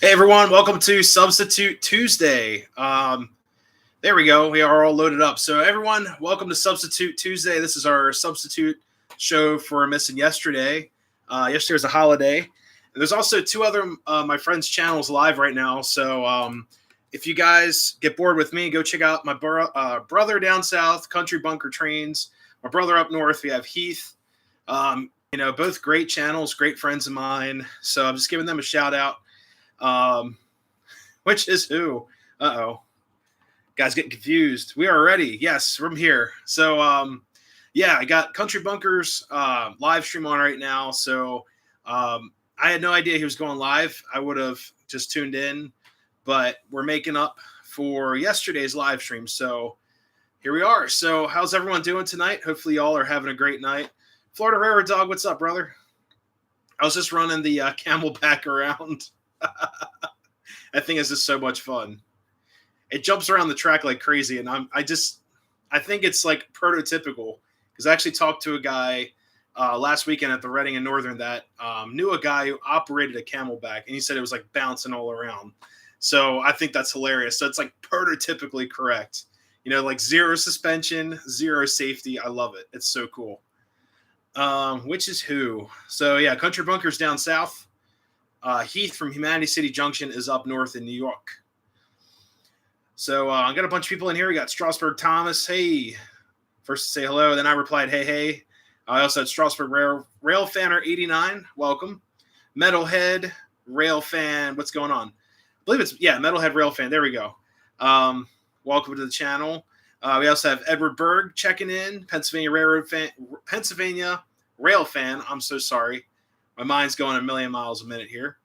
Hey everyone, welcome to Substitoot Tuesday. There we go. We are all loaded up. So everyone, welcome to Substitoot Tuesday. This is our Substitoot show for missing yesterday. Yesterday was a holiday. And there's also two other my friends' channels live right now. So if you guys get bored with me, go check out my brother down south, Country Bunker Trains. My brother up north, we have Heath. Both great channels, great friends of mine. So I'm just giving them a shout out. Which is who? Guys getting confused. We are ready. Yes, from here. So, I got Country Bunker's live stream on right now. So, I had no idea he was going live. I would have just tuned in, but we're making up for yesterday's live stream. So, here we are. So, how's everyone doing tonight? Hopefully, y'all are having a great night. Florida Railroad Dog, what's up, brother? I was just running the Camelback around. I think it's just so much fun. It jumps around the track like crazy, and I think it's like prototypical because I actually talked to a guy last weekend at the Reading and Northern that knew a guy who operated a Camelback, and he said it was like bouncing all around. So I think that's hilarious. So it's like prototypically correct. Like zero suspension, zero safety. I love it. It's so cool. Which is who? So yeah, Country Bunker's down south. Heath from Humanity City Junction is up north in New York. So I got a bunch of people in here. We got Strasburg Thomas. Hey, first to say hello. Then I replied, hey. I also had Strasburg Rail Fanner 89. Welcome. Metalhead Rail Fan. What's going on? I believe it's, Metalhead Rail Fan. There we go. Welcome to the channel. We also have Edward Berg checking in. Pennsylvania Rail Fan. I'm so sorry. My mind's going a million miles a minute here.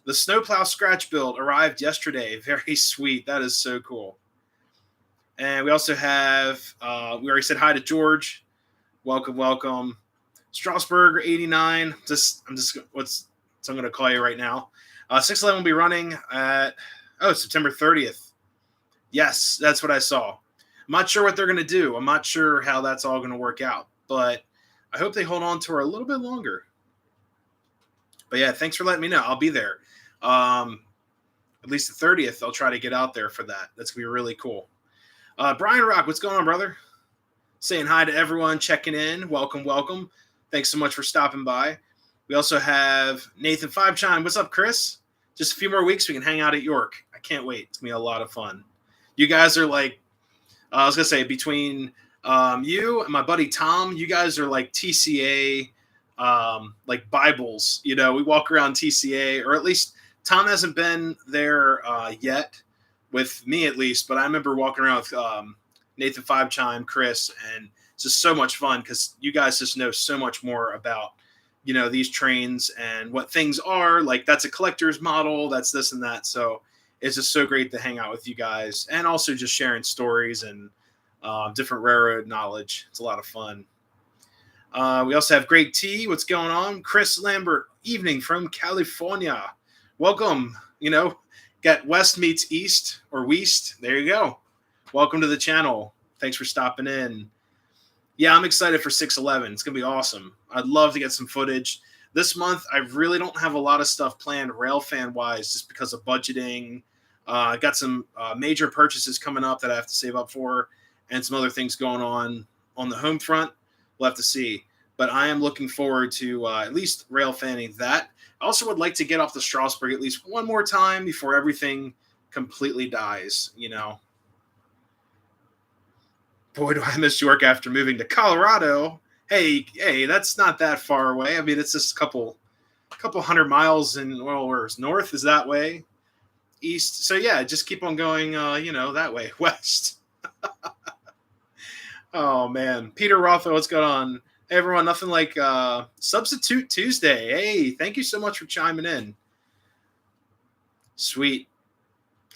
The Snowplow Scratch build arrived yesterday. Very sweet. That is so cool. And we also have, we already said hi to George. Welcome. Strasburg 89. I'm going to call you right now. 611 will be running at, September 30th. Yes, that's what I saw. I'm not sure what they're going to do. I'm not sure how that's all going to work out. But I hope they hold on to her a little bit longer. But yeah, thanks for letting me know. I'll be there. At least the 30th, I'll try to get out there for that. That's going to be really cool. Brian Rock, what's going on, brother? Saying hi to everyone checking in. Welcome. Thanks so much for stopping by. We also have Nathan Fivechime. What's up, Chris? Just a few more weeks, we can hang out at York. I can't wait. It's going to be a lot of fun. You guys are like, I was going to say, between you and my buddy Tom, you guys are like TCA like Bibles, we walk around TCA, or at least Tom hasn't been there yet with me at least, but I remember walking around with Nathan Fivechime, Chris, and it's just so much fun because you guys just know so much more about, these trains and what things are. Like that's a collector's model, that's this and that. So it's just so great to hang out with you guys and also just sharing stories and different railroad knowledge. It's a lot of fun. We also have Greg T. What's going on? Chris Lambert, evening from California. Welcome. Got West meets East or West. There you go. Welcome to the channel. Thanks for stopping in. Yeah, I'm excited for 611. It's going to be awesome. I'd love to get some footage. This month, I really don't have a lot of stuff planned rail fan-wise just because of budgeting. I got some major purchases coming up that I have to save up for and some other things going on the home front. We'll have to see. But I am looking forward to at least rail fanning that. I also would like to get off the Strasburg at least one more time before everything completely dies, Boy, do I miss York after moving to Colorado. Hey, that's not that far away. I mean, it's just a couple 100 miles where's north is that way. East. So, yeah, just keep on going, that way, west. Oh, man. Peter Rotho, what's going on? Hey, everyone, nothing like Substitoot Tuesday. Hey, thank you so much for chiming in. Sweet.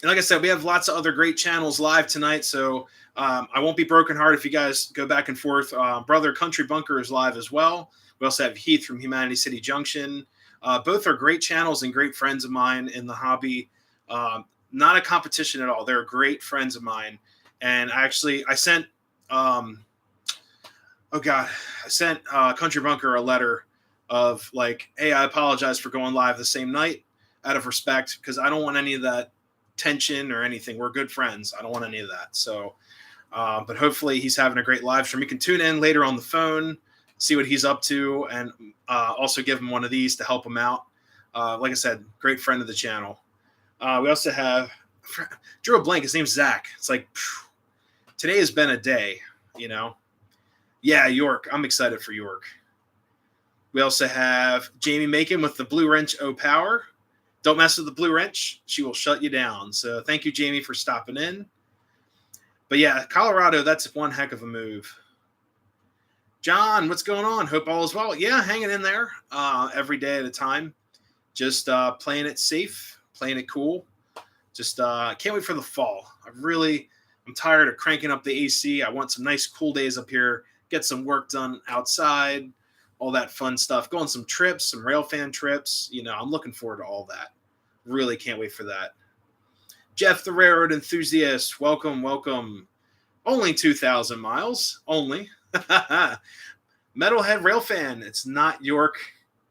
And like I said, we have lots of other great channels live tonight, so I won't be brokenhearted if you guys go back and forth. Brother Country Bunker is live as well. We also have Heath from Humanity City Junction. Both are great channels and great friends of mine in the hobby. Not a competition at all. They're great friends of mine. And I sent Country Bunker a letter of like, hey, I apologize for going live the same night. out of respect, because I don't want any of that tension or anything. We're good friends. I don't want any of that. So, but hopefully he's having a great live stream. You can tune in later on the phone, see what he's up to, and also give him one of these to help him out. Like I said, great friend of the channel. We also have drew a blank. His name's Zach. It's like, phew, today has been a day, you know. Yeah, York. I'm excited for York. We also have Jamie Macon with the Blue Wrench O Power. Don't mess with the Blue Wrench. She will shut you down. So thank you, Jamie, for stopping in. But yeah, Colorado, that's one heck of a move. John, what's going on? Hope all is well. Yeah, hanging in there every day at a time. Just playing it safe, playing it cool. Just can't wait for the fall. I'm tired of cranking up the AC. I want some nice cool days up here, get some work done outside, all that fun stuff. Go on some trips, some railfan trips. You know, I'm looking forward to all that. Really can't wait for that. Jeff, the railroad enthusiast, welcome, welcome. Only 2,000 miles, only. Metalhead Railfan, it's not York,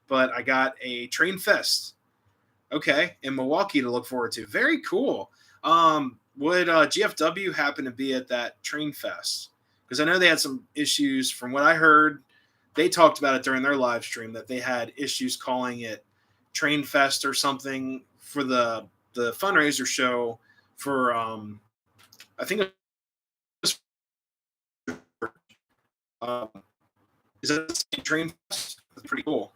but I got a Train Fest. Okay, in Milwaukee to look forward to. Very cool. Would GFW happen to be at that Train Fest? Because I know they had some issues. From what I heard, they talked about it during their live stream that they had issues calling it Train Fest or something for the fundraiser show for I think it was is that the same Train Fest? That's pretty cool.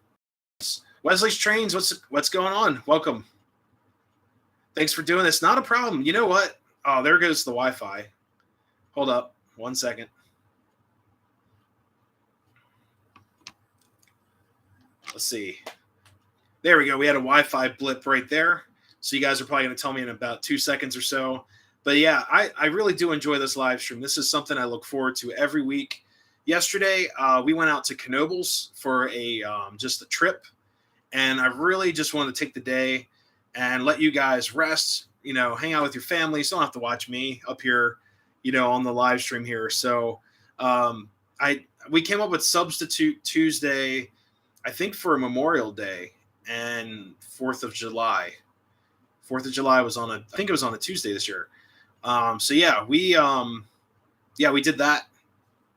Wesley's Trains, what's going on? Welcome. Thanks for doing this. Not a problem. You know what? Oh, there goes the Wi-Fi. Hold up 1 second. Let's see. There we go. We had a Wi-Fi blip right there. So you guys are probably going to tell me in about 2 seconds or so. But yeah, I really do enjoy this live stream. This is something I look forward to every week. Yesterday, we went out to Knoebels for just a trip. And I really just want to take the day and let you guys rest, you know, hang out with your families. Don't have to watch me up here, you know, on the live stream here. So we came up with Substitoot Tuesday, I think for Memorial Day and 4th of July. 4th of July was I think it was on a Tuesday this year. So yeah, we did that.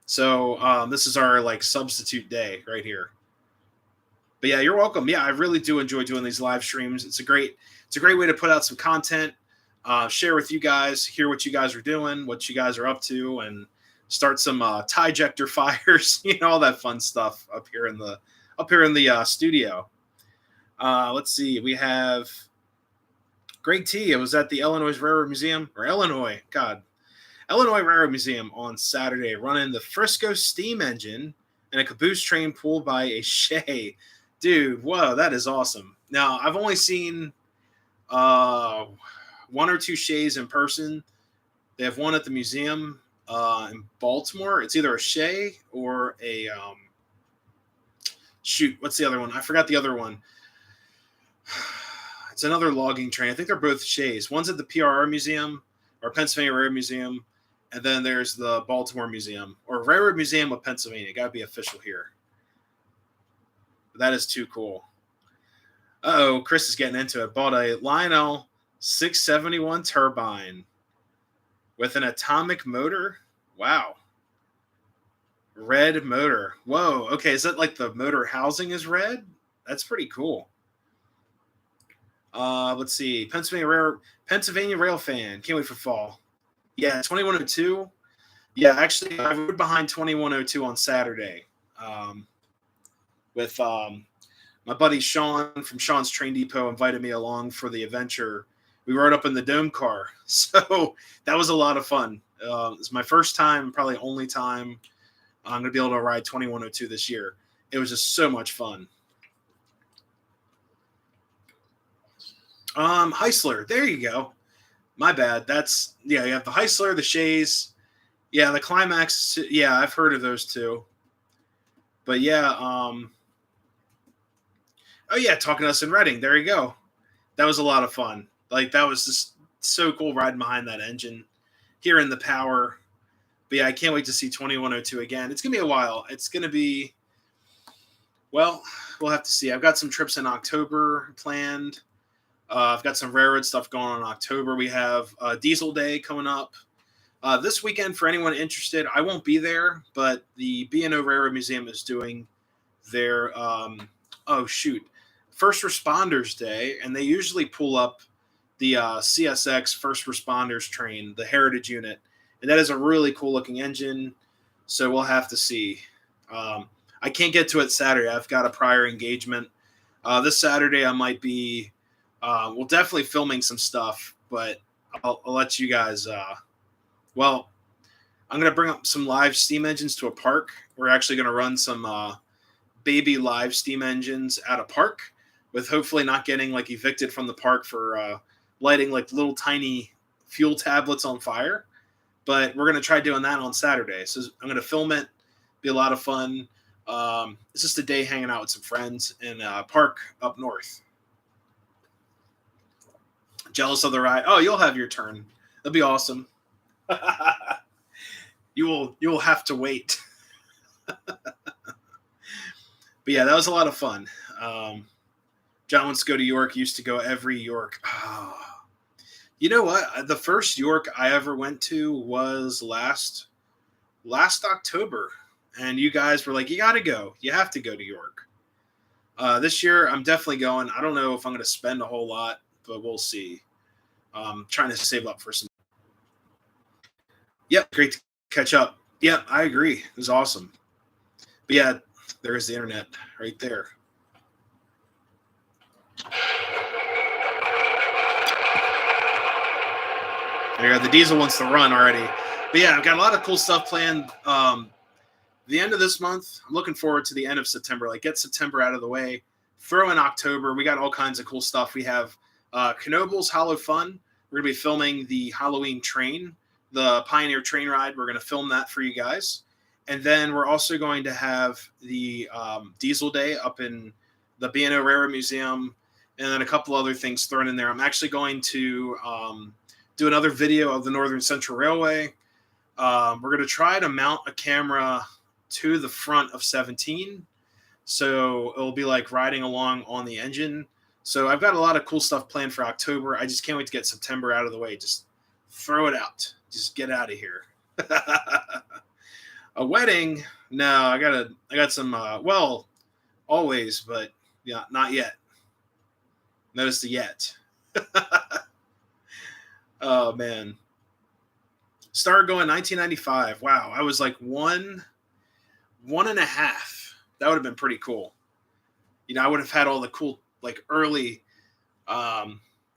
So this is our like Substitoot day right here. But yeah, you're welcome. Yeah, I really do enjoy doing these live streams. It's a great way to put out some content, share with you guys, hear what you guys are doing, what you guys are up to, and start some tie ejector fires, you know, all that fun stuff up here in the studio. Let's see, we have Greg T. It was at the Illinois Railroad Museum Illinois Railroad Museum on Saturday, running the Frisco steam engine and a caboose train pulled by a Shay. Dude, whoa, that is awesome. Now, I've only seen 1 or 2 Shays in person. They have one at the museum in Baltimore. It's either a Shay or a what's the other one? I forgot the other one. It's another logging train. I think they're both Shays. One's at the PRR Museum or Pennsylvania Railroad Museum, and then there's the Baltimore Museum or Railroad Museum of Pennsylvania. Got to be official here. That is too cool. Uh-oh, Chris is getting into it. Bought a Lionel 671 turbine with an atomic motor. Wow. Red motor. Whoa. Okay, is that like the motor housing is red? That's pretty cool. Let's see. Pennsylvania Rail Fan. Can't wait for fall. Yeah, 2102. Yeah, actually, I rode behind 2102 on Saturday. With my buddy Sean from Sean's Train Depot invited me along for the adventure. We rode up in the dome car. So that was a lot of fun. It's my first time, probably only time I'm going to be able to ride 2102 this year. It was just so much fun. Heisler. There you go. My bad. You have the Heisler, the Shays. Yeah, the Climax. Yeah, I've heard of those too. But yeah, oh yeah, talking to us in Reading. There you go. That was a lot of fun. Like that was just so cool riding behind that engine, hearing the power. But yeah, I can't wait to see 2102 again. It's gonna be a while. It's gonna be, well, we'll have to see. I've got some trips in October planned. I've got some railroad stuff going on in October. We have Diesel Day coming up. This weekend, for anyone interested, I won't be there, but the B&O Railroad Museum is doing their, First Responders Day, and they usually pull up the CSX First Responders train, the Heritage Unit, and that is a really cool looking engine, so we'll have to see. I can't get to it Saturday. I've got a prior engagement. This Saturday I might be, definitely filming some stuff, but I'll let you guys, I'm going to bring up some live steam engines to a park. We're actually going to run some baby live steam engines at a park with hopefully not getting like evicted from the park for lighting like little tiny fuel tablets on fire. But we're going to try doing that on Saturday. So I'm going to film it. Be a lot of fun. It's just a day hanging out with some friends in a park up north. Jealous of the ride. Oh, you'll have your turn. That'll be awesome. You will have to wait. But yeah, that was a lot of fun. John wants to go to York. Used to go every York. Oh. You know what? The first York I ever went to was last October, and you guys were like, "You got to go. You have to go to York." This year, I'm definitely going. I don't know if I'm going to spend a whole lot, but we'll see. Trying to save up for some. Yep, great to catch up. Yep, I agree. It was awesome. But yeah, there's the internet right there. There you go. The diesel wants to run already. But yeah, I've got a lot of cool stuff planned. The end of this month, I'm looking forward to the end of September. Like, get September out of the way. Throw in October. We got all kinds of cool stuff. We have Knoebels Hollow Fun. We're going to be filming the Halloween train, the Pioneer train ride. We're going to film that for you guys. And then we're also going to have the Diesel Day up in the B&O Railroad Museum, and then a couple other things thrown in there. I'm actually going to do another video of the Northern Central Railway. We're going to try to mount a camera to the front of 17, so it'll be like riding along on the engine. So I've got a lot of cool stuff planned for October. I just can't wait to get September out of the way. Just throw it out. Just get out of here. A wedding? No, I got some, always, but yeah, not yet. Notice the yet. Oh, man. Started going 1995. Wow, I was like one and a half. That would have been pretty cool. You know, I would have had all the cool, like, early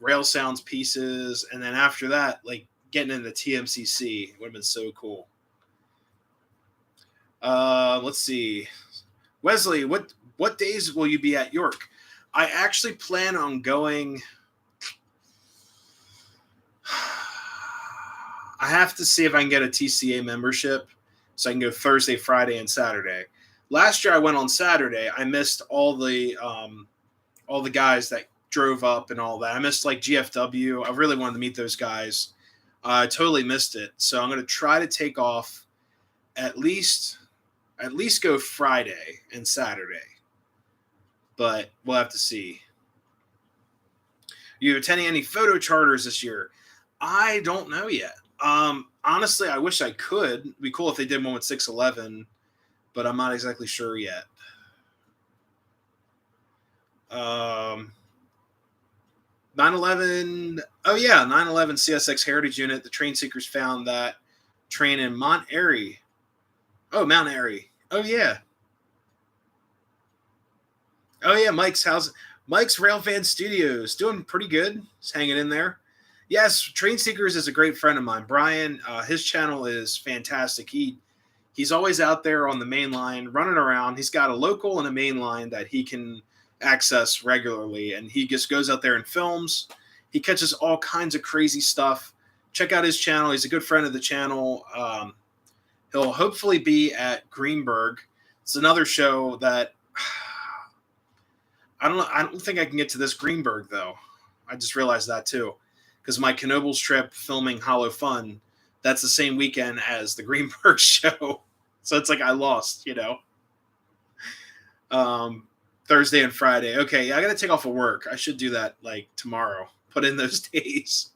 Rail Sounds pieces, and then after that, like, getting into TMCC would have been so cool. Let's see. Wesley, what days will you be at York? I actually plan on going. I have to see if I can get a TCA membership so I can go Thursday, Friday, and Saturday. Last year I went on Saturday. I missed all the guys that drove up and all that. I missed like GFW. I really wanted to meet those guys. I totally missed it. So I'm going to try to take off at least go Friday and Saturday. But we'll have to see. You attending any photo charters this year? I don't know yet. Honestly, I wish I could. It'd be cool if they did one with 611, but I'm not exactly sure yet. 911. Oh yeah, 911 CSX Heritage Unit. The train seekers found that train in Mount Airy. Oh, Mount Airy. Oh yeah. Oh yeah, Mike's Railfan Studios doing pretty good. He's hanging in there. Yes, Train Seekers is a great friend of mine. Brian, his channel is fantastic. He's always out there on the main line running around. He's got a local and a main line that he can access regularly, and he just goes out there and films. He catches all kinds of crazy stuff. Check out his channel. He's a good friend of the channel. He'll hopefully be at Greenberg. It's another show that I don't think I can get to this Greenberg though. I just realized that too. Because my Knoebels trip filming Hollow Fun, that's the same weekend as the Greenberg show. So it's like I lost, you know. Thursday and Friday. Okay, yeah, I got to take off of work. I should do that like tomorrow. Put in those days.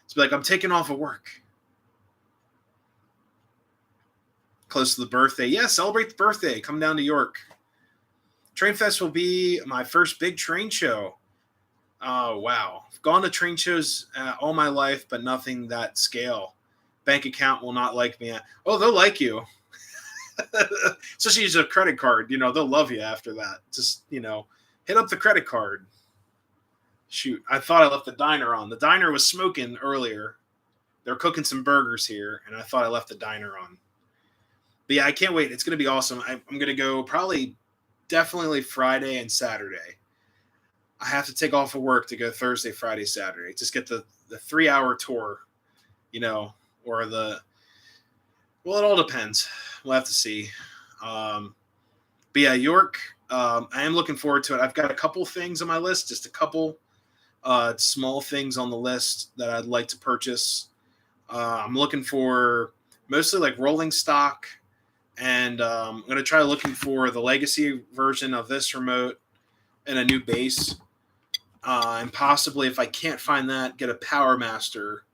It's like I'm taking off of work. Close to the birthday. Yeah, celebrate the birthday. Come down to York. Train Fest will be my first big train show. Oh, wow. I've gone to train shows all my life, but nothing that scale. Bank account will not like me. Oh, they'll like you. Especially use a credit card. You know, they'll love you after that. Just, you know, hit up the credit card. Shoot, I thought I left the diner on. The diner was smoking earlier. They're cooking some burgers here, and I thought I left the diner on. But yeah, I can't wait. It's going to be awesome. I'm going to go probably definitely Friday and Saturday. I have to take off of work to go Thursday, Friday, Saturday. Just get the 3-hour tour, you know, or well, it all depends. We'll have to see. But yeah, York, I am looking forward to it. I've got a couple things on my list, just a couple small things on the list that I'd like to purchase. I'm looking for mostly like rolling stock, and I'm going to try looking for the legacy version of this remote and a new base. And possibly, if I can't find that, get a Power Master.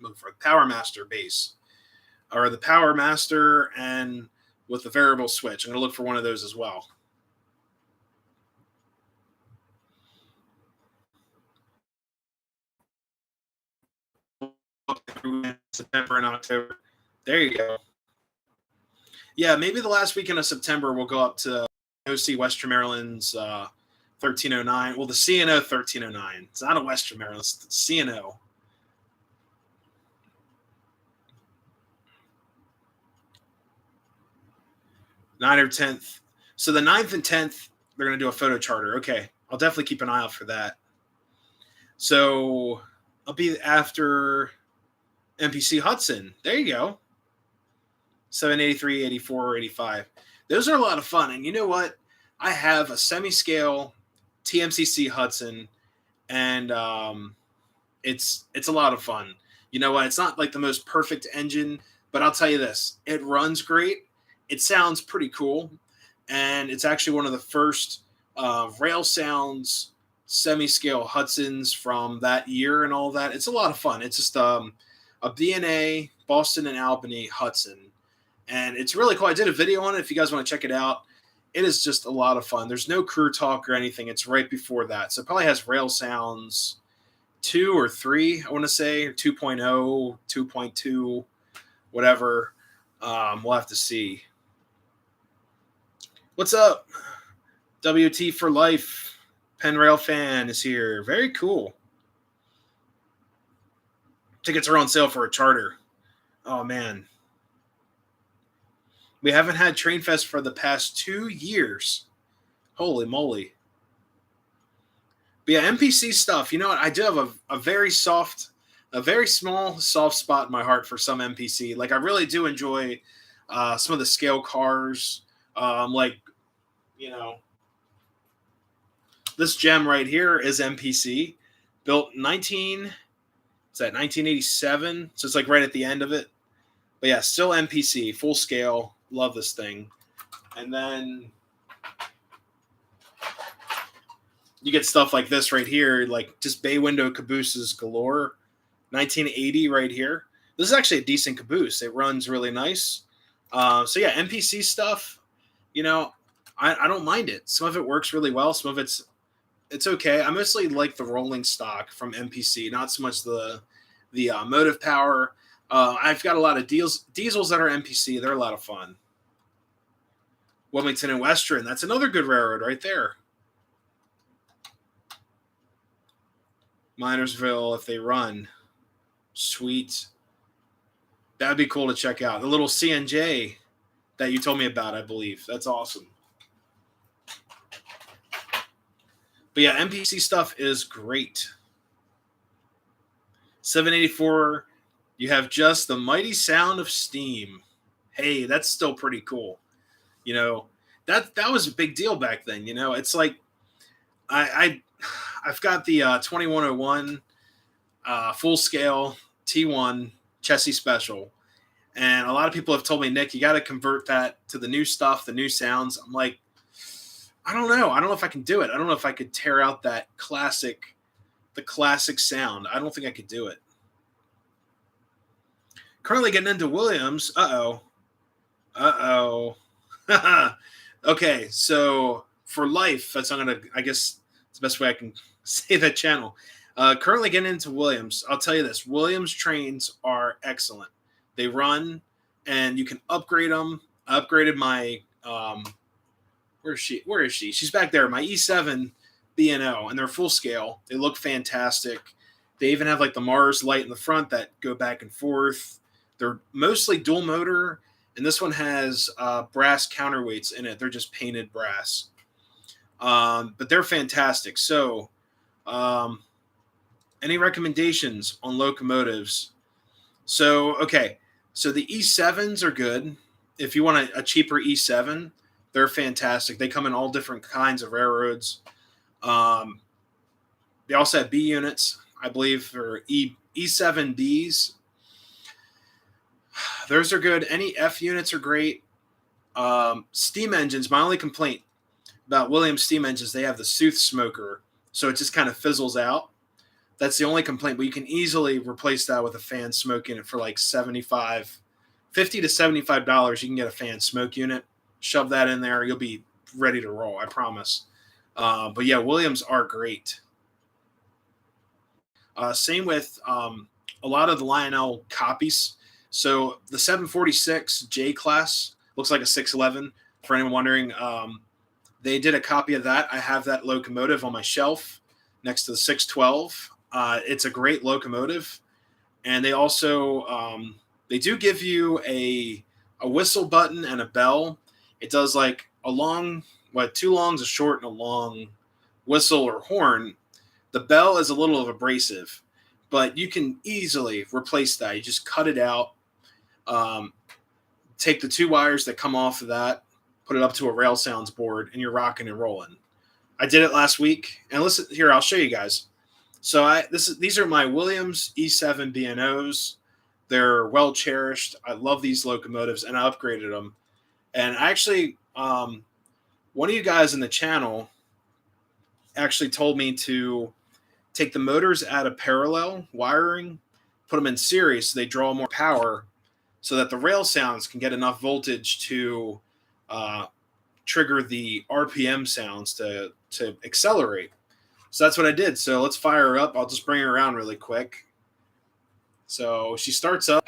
Look for a Power Master base, or the Power Master and with the variable switch. I'm going to look for one of those as well. September and October. There you go. Yeah, maybe the last weekend of September we'll go up to OC Western Maryland's 1309. Well, the CNO 1309. It's not a Western Maryland. It's the CNO. Ninth or 10th. So the 9th and 10th, they're going to do a photo charter. Okay. I'll definitely keep an eye out for that. So I'll be after MPC Hudson. There you go. 783, 84, 85. Those are a lot of fun. And you know what? I have a semi-scale TMCC Hudson, and it's a lot of fun. You know what? It's not like the most perfect engine, but I'll tell you this. It runs great. It sounds pretty cool. And it's actually one of the first rail sounds semi-scale Hudsons from that year and all that. It's a lot of fun. It's just a B&A Boston and Albany Hudson. And it's really cool. I did a video on it if you guys want to check it out. It is just a lot of fun. There's no crew talk or anything. It's right before that. So it probably has rail sounds 2 or 3, I want to say, or 2.0, 2.2, whatever. We'll have to see. What's up? WT for life. Penn Rail fan is here. Very cool. Tickets are on sale for a charter. Oh, man. We haven't had Train Fest for the past 2 years. Holy moly. But yeah, MPC stuff. You know what? I do have a very small soft spot in my heart for some MPC. Like, I really do enjoy some of the scale cars. Like, you know, this gem right here is MPC. Built 1987. So it's like right at the end of it. But yeah, still MPC, full scale. Love this thing. And then you get stuff like this right here, like just bay window cabooses galore. 1980 right here. This is actually a decent caboose. It runs really nice. So yeah, MPC stuff, you know, I don't mind it. Some of it works really well. Some of it's okay. I mostly like the rolling stock from MPC, not so much the motive power. I've got a lot of diesels that are MPC. They're a lot of fun. Wilmington and Western. That's another good railroad right there. Minersville, if they run. Sweet. That'd be cool to check out. The little CNJ that you told me about, I believe. That's awesome. But yeah, MPC stuff is great. 784, you have just the mighty sound of steam. Hey, that's still pretty cool. You know, that was a big deal back then. You know, it's like I've got the 2101 full scale T1 chassis special, and a lot of people have told me, Nick, you got to convert that to the new stuff, the new sounds. I'm like, I don't know. I don't know if I can do it. I don't know if I could tear out the classic sound. I don't think I could do it. Currently getting into Williams. Okay, so for life, that's I'm gonna. I guess it's the best way I can say that channel. Currently getting into Williams. I'll tell you this: Williams trains are excellent. They run, and you can upgrade them. I upgraded my where is she? Where is she? She's back there. My E7 B&O, and they're full scale. They look fantastic. They even have like the Mars light in the front that go back and forth. They're mostly dual motor, and this one has brass counterweights in it. They're just painted brass, but they're fantastic. So, any recommendations on locomotives? So, okay, so the E7s are good. If you want a cheaper E7, they're fantastic. They come in all different kinds of railroads. They also have B units, I believe, for E7Bs. Those are good. Any F units are great. Steam engines, my only complaint about Williams steam engines, they have the Sooth smoker, so it just kind of fizzles out. That's the only complaint, but you can easily replace that with a fan smoke unit for like $50 to $75. You can get a fan smoke unit. Shove that in there. You'll be ready to roll, I promise. But yeah, Williams are great. Same with a lot of the Lionel copies. So the 746 J class looks like a 611. For anyone wondering, they did a copy of that. I have that locomotive on my shelf next to the 612. It's a great locomotive, and they also they do give you a whistle button and a bell. It does like a long, two longs, a short, and a long whistle or horn. The bell is a little abrasive, but you can easily replace that. You just cut it out, take the two wires that come off of that, put it up to a rail sounds board, and you're rocking and rolling. I did it last week, and listen here, I'll show you guys. So these are my Williams E7 B&Os. They're well cherished. I love these locomotives, and I upgraded them. And actually, one of you guys in the channel actually told me to take the motors out of parallel wiring, put them in series so they draw more power, so that the rail sounds can get enough voltage to trigger the RPM sounds to accelerate. So that's what I did. So let's fire her up. I'll just bring her around really quick. So she starts up.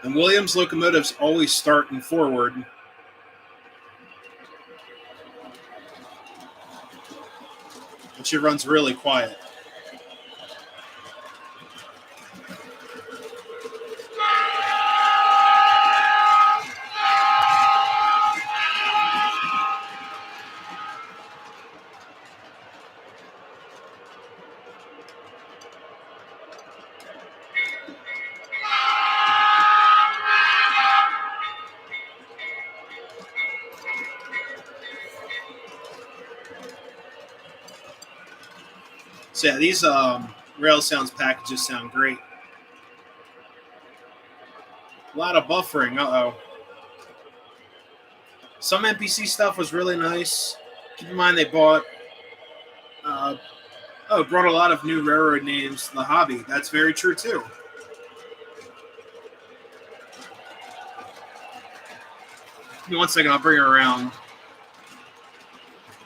And Williams locomotives always start in forward. And she runs really quiet. So yeah, these rail sounds packages sound great. A lot of buffering. Uh-oh. Some NPC stuff was really nice. Keep in mind they brought a lot of new railroad names to the hobby. That's very true too. Give me 1 second, I'll bring her around.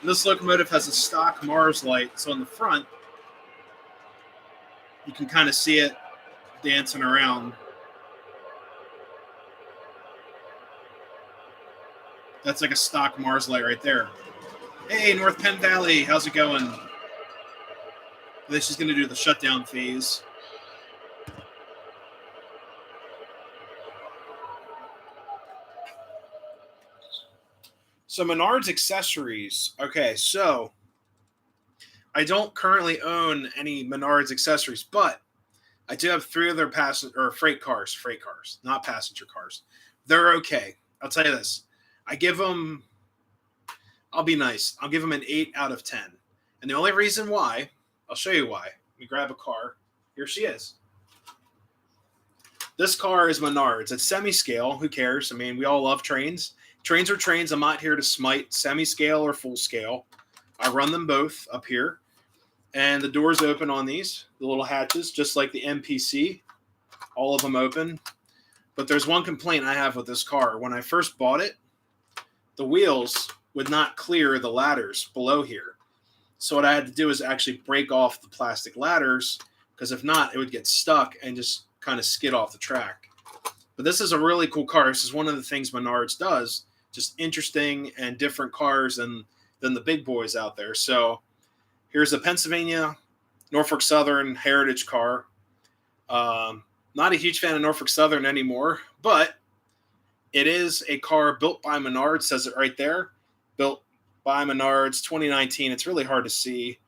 This locomotive has a stock Mars light, so in the front, you can kind of see it dancing around. That's like a stock Mars light right there. Hey, North Penn Valley, how's it going? Then she's going to do the shutdown phase. So Menards accessories. Okay, so I don't currently own any Menards accessories, but I do have 3 other freight cars, not passenger cars. They're okay. I'll tell you this. I'll be nice. I'll give them an 8 out of 10. And the only reason why, I'll show you why. Let me grab a car. Here she is. This car is Menards. It's semi-scale. Who cares? I mean, we all love trains. Trains are trains. I'm not here to smite semi-scale or full scale. I run them both up here. And the doors open on these, the little hatches, just like the MPC. All of them open. But there's one complaint I have with this car. When I first bought it, the wheels would not clear the ladders below here. So what I had to do is actually break off the plastic ladders, because if not, it would get stuck and just kind of skid off the track. But this is a really cool car. This is one of the things Menards does, just interesting and different cars than the big boys out there. So here's a Pennsylvania Norfolk Southern heritage car. Not a huge fan of Norfolk Southern anymore, but it is a car built by Menards, says it right there. Built by Menards, 2019. It's really hard to see.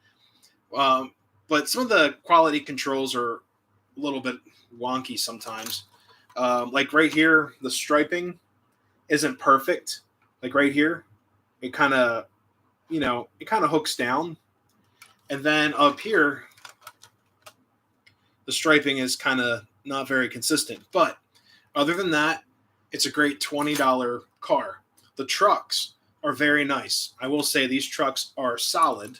But some of the quality controls are a little bit wonky sometimes. Like right here, the striping isn't perfect. Like right here, it kind of, hooks down. And then up here, the striping is kind of not very consistent. But other than that, it's a great $20 car. The trucks are very nice. I will say these trucks are solid.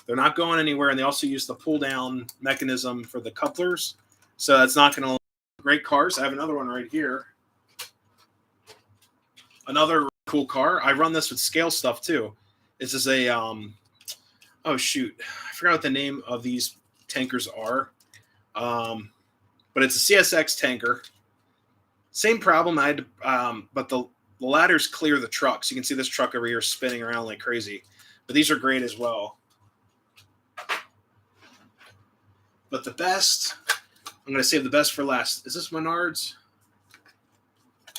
They're not going anywhere, and they also use the pull-down mechanism for the couplers. So that's not going to... Great cars. I have another one right here. Another cool car. I run this with scale stuff, too. This is a... oh, shoot. I forgot what the name of these tankers are. But it's a Csx Tanker. Same problem. But the ladders clear the truck. So you can see this truck over here spinning around like crazy. But these are great as well. But the best, I'm going to save the best for last. Is this Menards?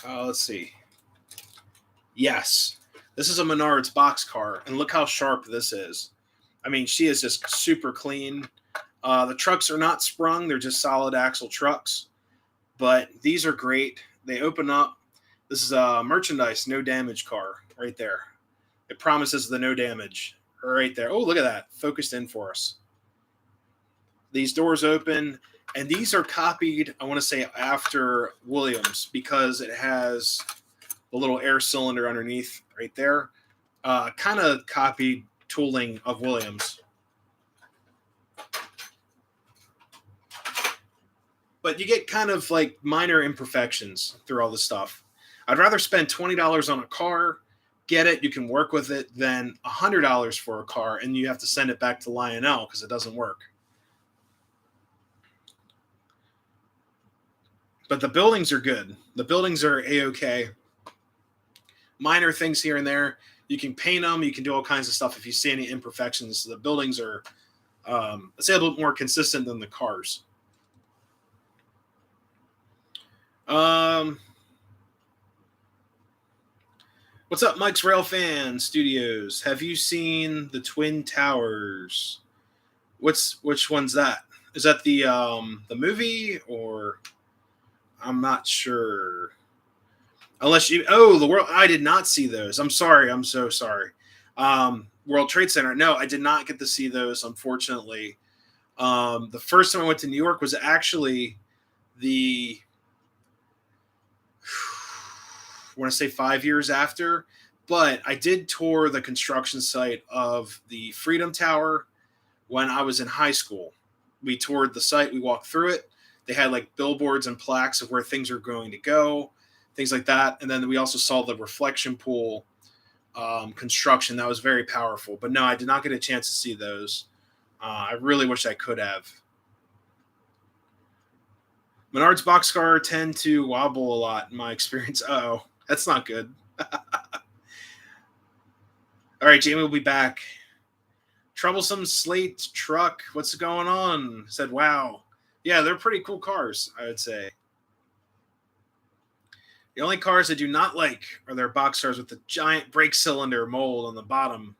Let's see. Yes. This is a Menards box car. And look how sharp this is. I mean, she is just super clean. The trucks are not sprung. They're just solid axle trucks. But these are great. They open up. This is a merchandise, no damage car right there. It promises the no damage right there. Oh, look at that. Focused in for us. These doors open, and these are copied, I want to say, after Williams, because it has the little air cylinder underneath right there. Kind of copied tooling of Williams. But you get kind of like minor imperfections through all this stuff. I'd rather spend $20 on a car, get it, you can work with it, than $100 for a car, and you have to send it back to Lionel because it doesn't work. But the buildings are good. The buildings are A-okay. Minor things here and there. You can paint them. You can do all kinds of stuff if you see any imperfections. The buildings are, let's say, a little more consistent than the cars. What's up, Mike's Railfan Studios? Have you seen the Twin Towers? Which one's that? Is that the movie, or... I'm not sure. Unless you... Oh, the World... I did not see those. I'm sorry. I'm so sorry. World Trade Center. No, I did not get to see those, unfortunately. The first time I went to New York was actually I want to say 5 years after. But I did tour the construction site of the Freedom Tower when I was in high school. We toured the site. We walked through it. They had like billboards and plaques of where things are going to go, things like that. And then we also saw the reflection pool construction. That was very powerful. But no, I did not get a chance to see those. I really wish I could have. Menards Box Car tend to wobble a lot in my experience. Uh-oh, that's not good. All right, Jamie will be back. Troublesome Slate truck. What's going on? Said, wow. Yeah, they're pretty cool cars, I would say. The only cars I do not like are their box cars with the giant brake cylinder mold on the bottom.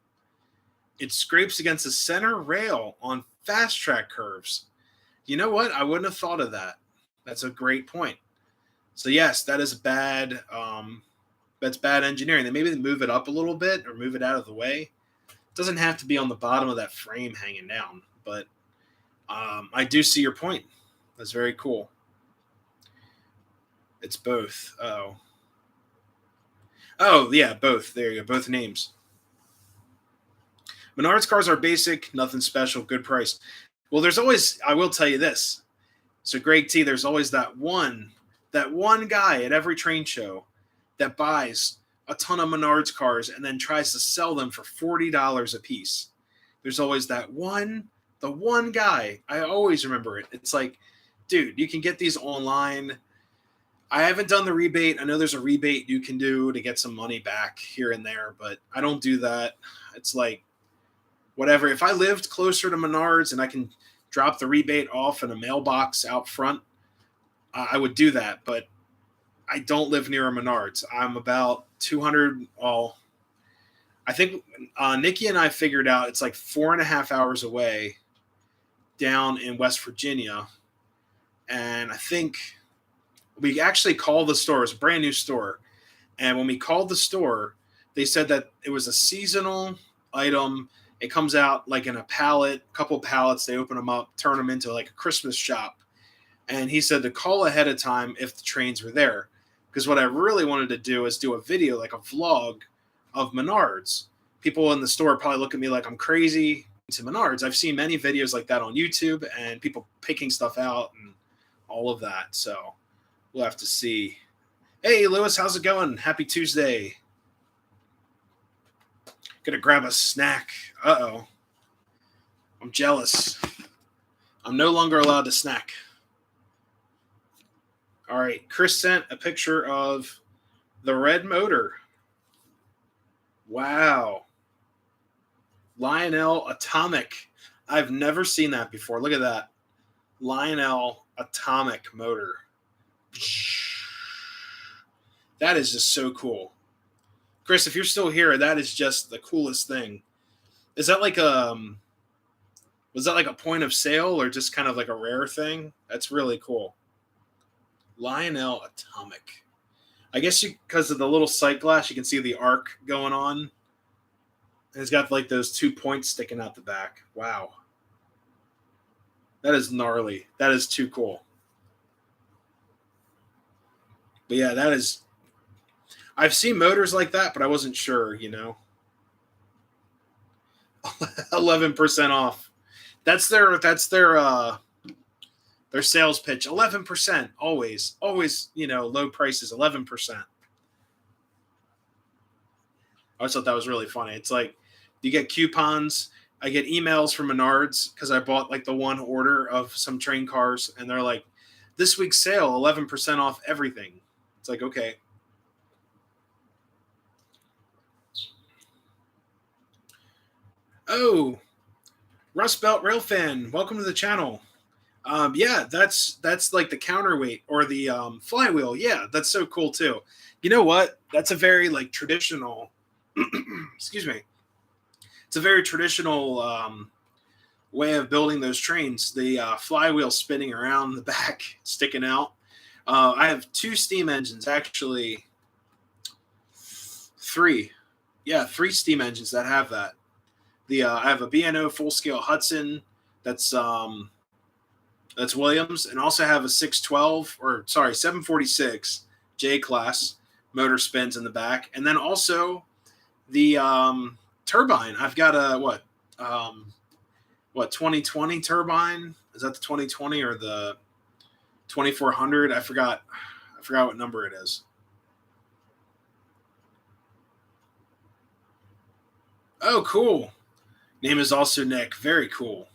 It scrapes against the center rail on fast track curves. You know what? I wouldn't have thought of that. That's a great point. So yes, that is bad. That's bad engineering. Then maybe they move it up a little bit or move it out of the way. It doesn't have to be on the bottom of that frame hanging down, but I do see your point. That's very cool. It's both. Oh. Oh, yeah, both. There you go. Both names. Menards cars are basic, nothing special, good price. Well, there's always, I will tell you this. So, Greg T, there's always that one guy at every train show that buys a ton of Menards cars and then tries to sell them for $40 a piece. There's always the one guy. I always remember it. It's like, dude, you can get these online. I haven't done the rebate. I know there's a rebate you can do to get some money back here and there, but I don't do that. It's like, whatever. If I lived closer to Menards and I can drop the rebate off in a mailbox out front, I would do that. But I don't live near a Menards. I'm about 200. Well, I think Nikki and I figured out it's like 4.5 hours away down in West Virginia. And I think we actually called the store. It was a brand new store. And when we called the store, they said that it was a seasonal item. It comes out like in a pallet, a couple of pallets. They open them up, turn them into like a Christmas shop. And he said to call ahead of time if the trains were there. Because what I really wanted to do is do a video, like a vlog of Menards. People in the store probably look at me like I'm crazy to Menards. I've seen many videos like that on YouTube and people picking stuff out and all of that. So we'll have to see. Hey, Lewis, how's it going? Happy Tuesday. Gonna grab a snack. Uh-oh. I'm jealous. I'm no longer allowed to snack. All right. Chris sent a picture of the red motor. Wow. Lionel Atomic. I've never seen that before. Look at that. Lionel Atomic motor. That is just so cool. Chris, if you're still here, that is just the coolest thing. Is that like was that like a point of sale or just kind of like a rare thing? That's really cool. Lionel Atomic. I guess because of the little sight glass, you can see the arc going on. And it's got like those 2 points sticking out the back. Wow. That is gnarly. That is too cool. But yeah, that is. I've seen motors like that, but I wasn't sure, 11% off. That's their sales pitch. 11%. Always, low prices, 11%. I always thought that was really funny. It's like you get coupons. I get emails from Menards because I bought like the one order of some train cars, and they're like, this week's sale, 11% off everything. It's like, okay. Oh, Rust Belt Railfan, welcome to the channel. Yeah, that's like the counterweight or the flywheel. Yeah, that's so cool too. You know what? That's a very like traditional. Excuse me. It's a very traditional way of building those trains. The flywheel spinning around the back, sticking out. I have 2 steam engines, actually 3. Yeah, 3 steam engines that have that. I have a B&O full scale Hudson that's Williams, and also have a 746 J class motor spins in the back, and then also the turbine. I've got a 2020 turbine. Is that the 2020 or the 2400? I forgot what number it is. Oh, cool. Name is also Nick. Very cool.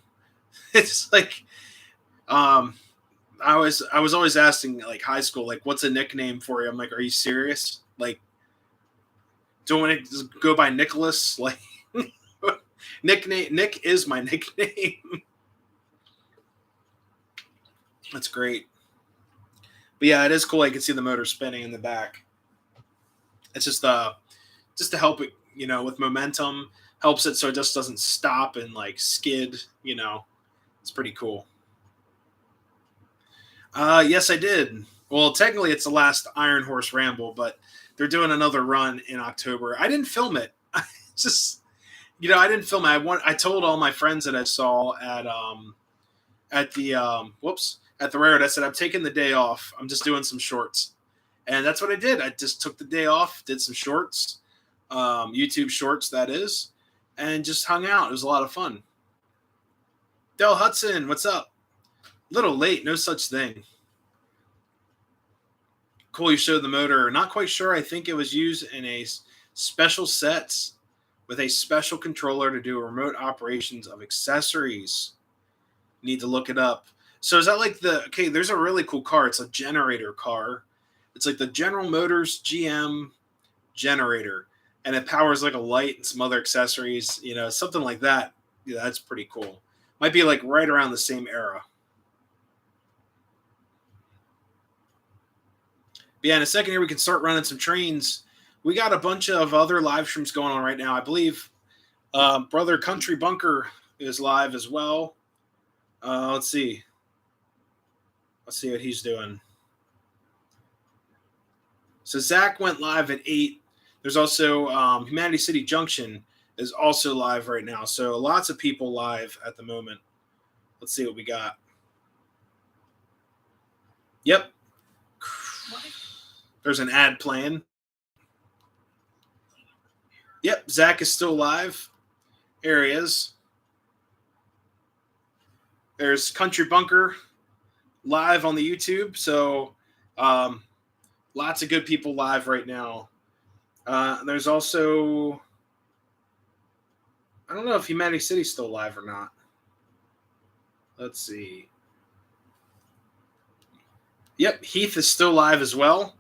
It's like, I was always asking like high school, like, what's a nickname for you? I'm like, are you serious? Like, don't want to go by Nicholas? Like, nickname Nick is my nickname. That's great. But yeah, it is cool. I can see the motor spinning in the back. It's just to help it, with momentum. Helps it so it just doesn't stop and like skid, It's pretty cool. Yes, I did. Well, technically it's the last Iron Horse Ramble, but they're doing another run in October. I didn't film it. I didn't film it. I told all my friends that I saw at the railroad, I said, I'm taking the day off. I'm just doing some shorts. And that's what I did. I just took the day off, did some shorts, YouTube shorts, that is, and just hung out. It was a lot of fun. Del Hudson, what's up? Little late, no such thing. Cool, you showed the motor. Not quite sure. I think it was used in a special sets with a special controller to do remote operations of accessories. Need to look it up. So is that like okay, there's a really cool car. It's a generator car. It's like the General Motors GM generator, and it powers like a light and some other accessories, something like that. Yeah, that's pretty cool. Might be like right around the same era. But yeah, in a second here, we can start running some trains. We got a bunch of other live streams going on right now. I believe Brother Country Bunker is live as well. Let's see. Let's see what he's doing. So Zach went live at 8. There's also Humanity City Junction is also live right now. So lots of people live at the moment. Let's see what we got. Yep. There's an ad playing. Yep, Zach is still live. Here he is. There's Country Bunker live on the YouTube. So lots of good people live right now. There's also, I don't know if Humanity City's still live or not. Let's see. Yep, Heath is still live as well.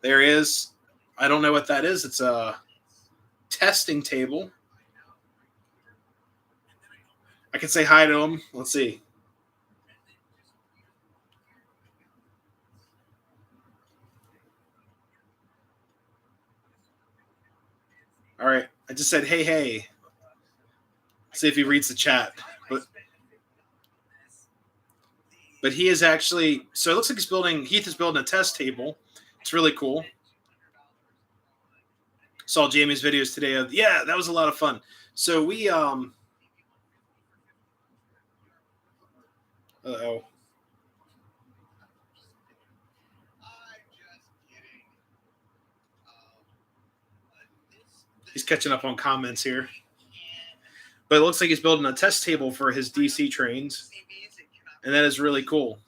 There he is. I don't know what that is. It's a testing table. I can say hi to him. Let's see. All right. I just said, hey. See if he reads the chat. But he is actually, so it looks like Heath is building a test table. It's really cool. Saw Jamie's videos today. Yeah, that was a lot of fun. So we, uh-oh. He's catching up on comments here. But it looks like he's building a test table for his DC trains. And that is really cool.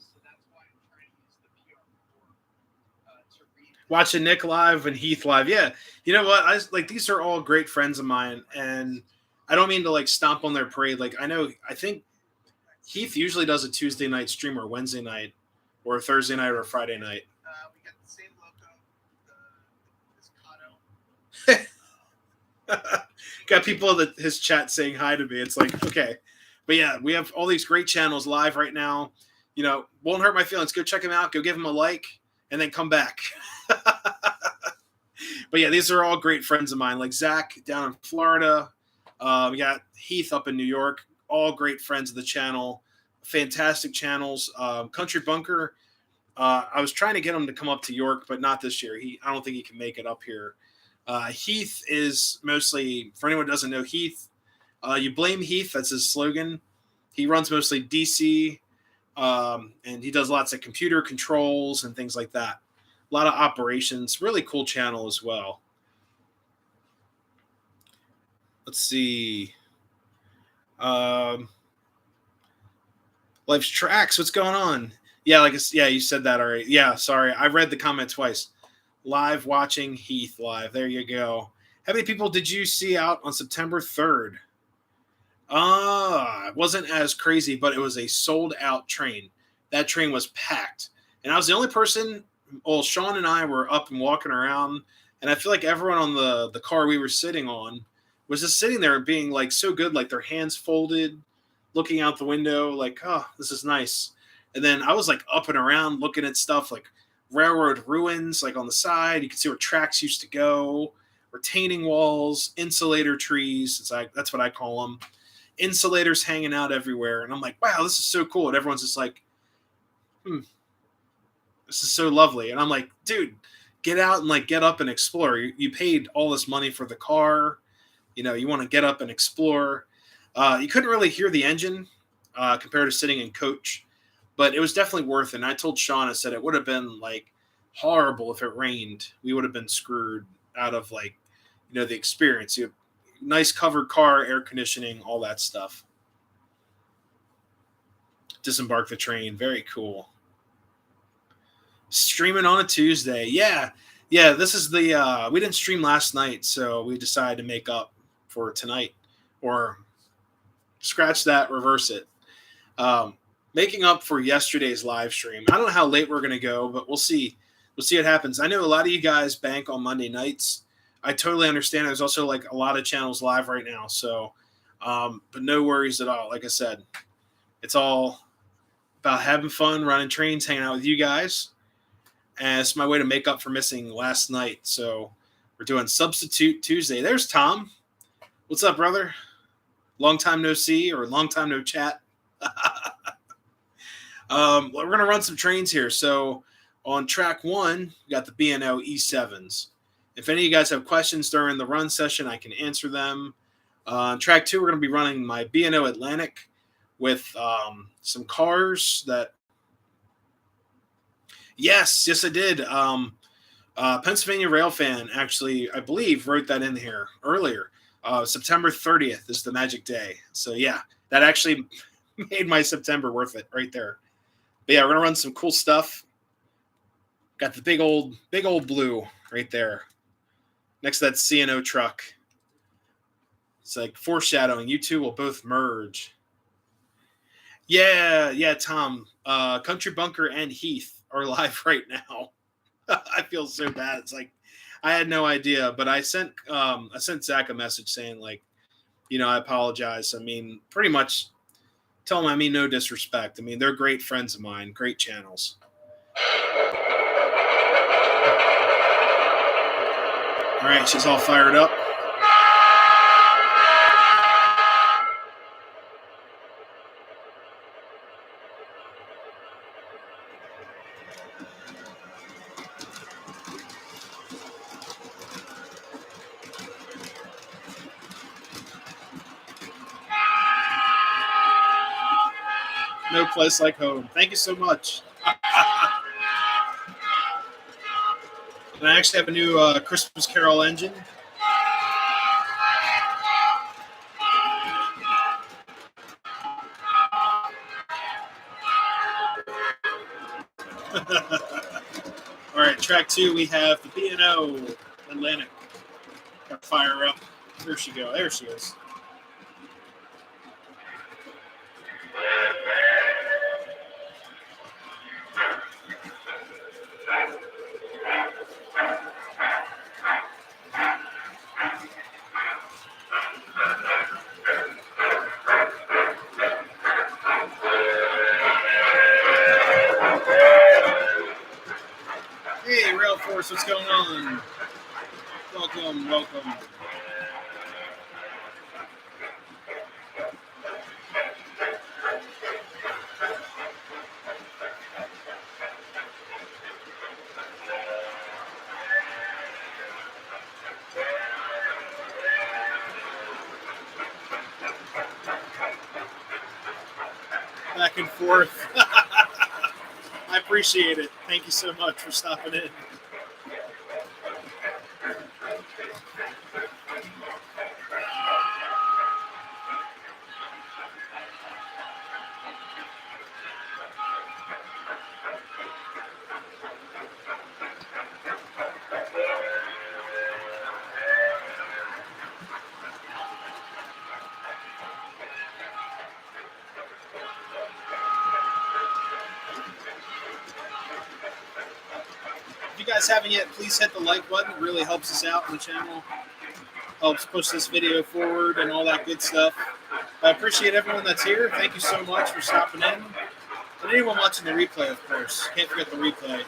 Watching Nick live and Heath live. Yeah. You know what? These are all great friends of mine. And I don't mean to stomp on their parade. I think Heath usually does a Tuesday night stream or Wednesday night or a Thursday night or a Friday night. We got the same logo. Got people in his chat saying hi to me. It's like, okay. But yeah, we have all these great channels live right now. Won't hurt my feelings. Go check them out. Go give them a like and then come back. But yeah, these are all great friends of mine, like Zach down in Florida. We got Heath up in New York. All great friends of the channel. Fantastic channels. Country Bunker. I was trying to get him to come up to York, but not this year. I don't think he can make it up here. Heath is mostly, for anyone who doesn't know Heath, you blame Heath, that's his slogan. He runs mostly DC, and he does lots of computer controls and things like that. A lot of operations. Really cool channel as well. Let's see. Life's Tracks, what's going on? Yeah, you said that already. Yeah, sorry. I read the comment twice. Live watching Heath live. There you go. How many people did you see out on September 3rd? It wasn't as crazy, but it was a sold-out train. That train was packed. And I was the only person. Well, Sean and I were up and walking around, and I feel like everyone on the car we were sitting on was just sitting there being so good, their hands folded, looking out the window, oh, this is nice. And then I was up and around looking at stuff like railroad ruins, on the side. You can see where tracks used to go, retaining walls, insulator trees. That's what I call them. Insulators hanging out everywhere. And I'm like, wow, this is so cool. And everyone's just like, this is so lovely. And I'm like, dude, get out and get up and explore. You paid all this money for the car. You want to get up and explore. You couldn't really hear the engine compared to sitting in coach, but it was definitely worth it. And I told Sean, I said it would have been horrible if it rained. We would have been screwed out of, like, the experience. You have nice covered car, air conditioning, all that stuff. Disembark the train. Very cool. Streaming on a Tuesday. Yeah. This is the we didn't stream last night, so we decided to make up for tonight, or scratch that, reverse it. Making up for yesterday's live stream. I don't know how late we're going to go, but we'll see. We'll see what happens. I know a lot of you guys bank on Monday nights. I totally understand. There's also like a lot of channels live right now. So, but no worries at all. Like I said, it's all about having fun, running trains, hanging out with you guys. And it's my way to make up for missing last night. So we're doing Substitoot Tuesday. There's Tom. What's up, brother? Long time no see, or long time no chat. We're going to run some trains here. So on track 1, we got the B&O E7s. If any of you guys have questions during the run session, I can answer them. On track 2, we're going to be running my B&O Atlantic with some cars that... Yes, I did. Pennsylvania Railfan, actually, I believe, wrote that in here earlier. September 30th is the magic day. So, yeah, that actually made my September worth it right there. But, yeah, we're going to run some cool stuff. Got the big old blue right there next to that C&O truck. It's like foreshadowing. You two will both merge. Yeah, Tom. Country Bunker and Heath are live right now. I feel so bad. It's like I had no idea, but I sent Zach a message saying, like, I apologize. I mean, pretty much tell him I mean no disrespect. I mean, they're great friends of mine, great channels. All right, she's all fired up. No place like home. Thank you so much. And I actually have a new Christmas Carol engine. All right, track 2, we have the B&O Atlantic. Got to fire her up. Where'd she go? There she is. Hey, Rail Force, what's going on? Welcome. Back and forth. I appreciate it. Thank you so much for stopping in. If you guys haven't yet, please hit the like button. It really helps us out on the channel. Helps push this video forward and all that good stuff. I appreciate everyone that's here. Thank you so much for stopping in. And anyone watching the replay, of course. Can't forget the replay.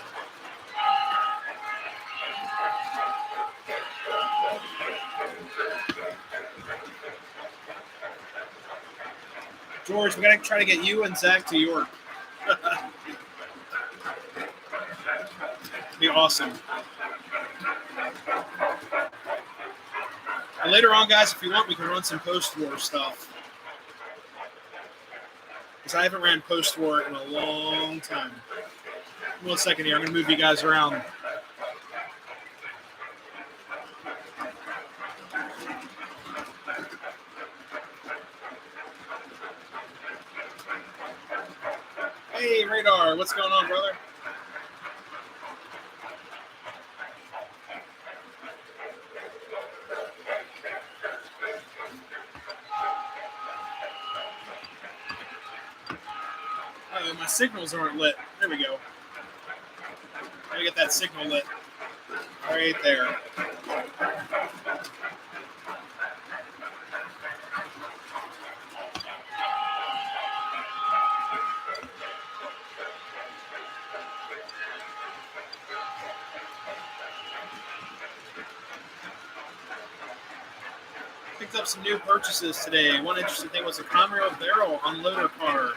George, we got to try to get you and Zach to York. Be awesome. And later on, guys, if you want, we can run some post-war stuff. Because I haven't ran post-war in a long time. 1 second here. I'm going to move you guys around. Hey, Radar, what's going on, brother? Oh, my signals aren't lit. There we go. Gotta get that signal lit. Right there. Picked up some new purchases today. One interesting thing was a Conrail barrel unloader car.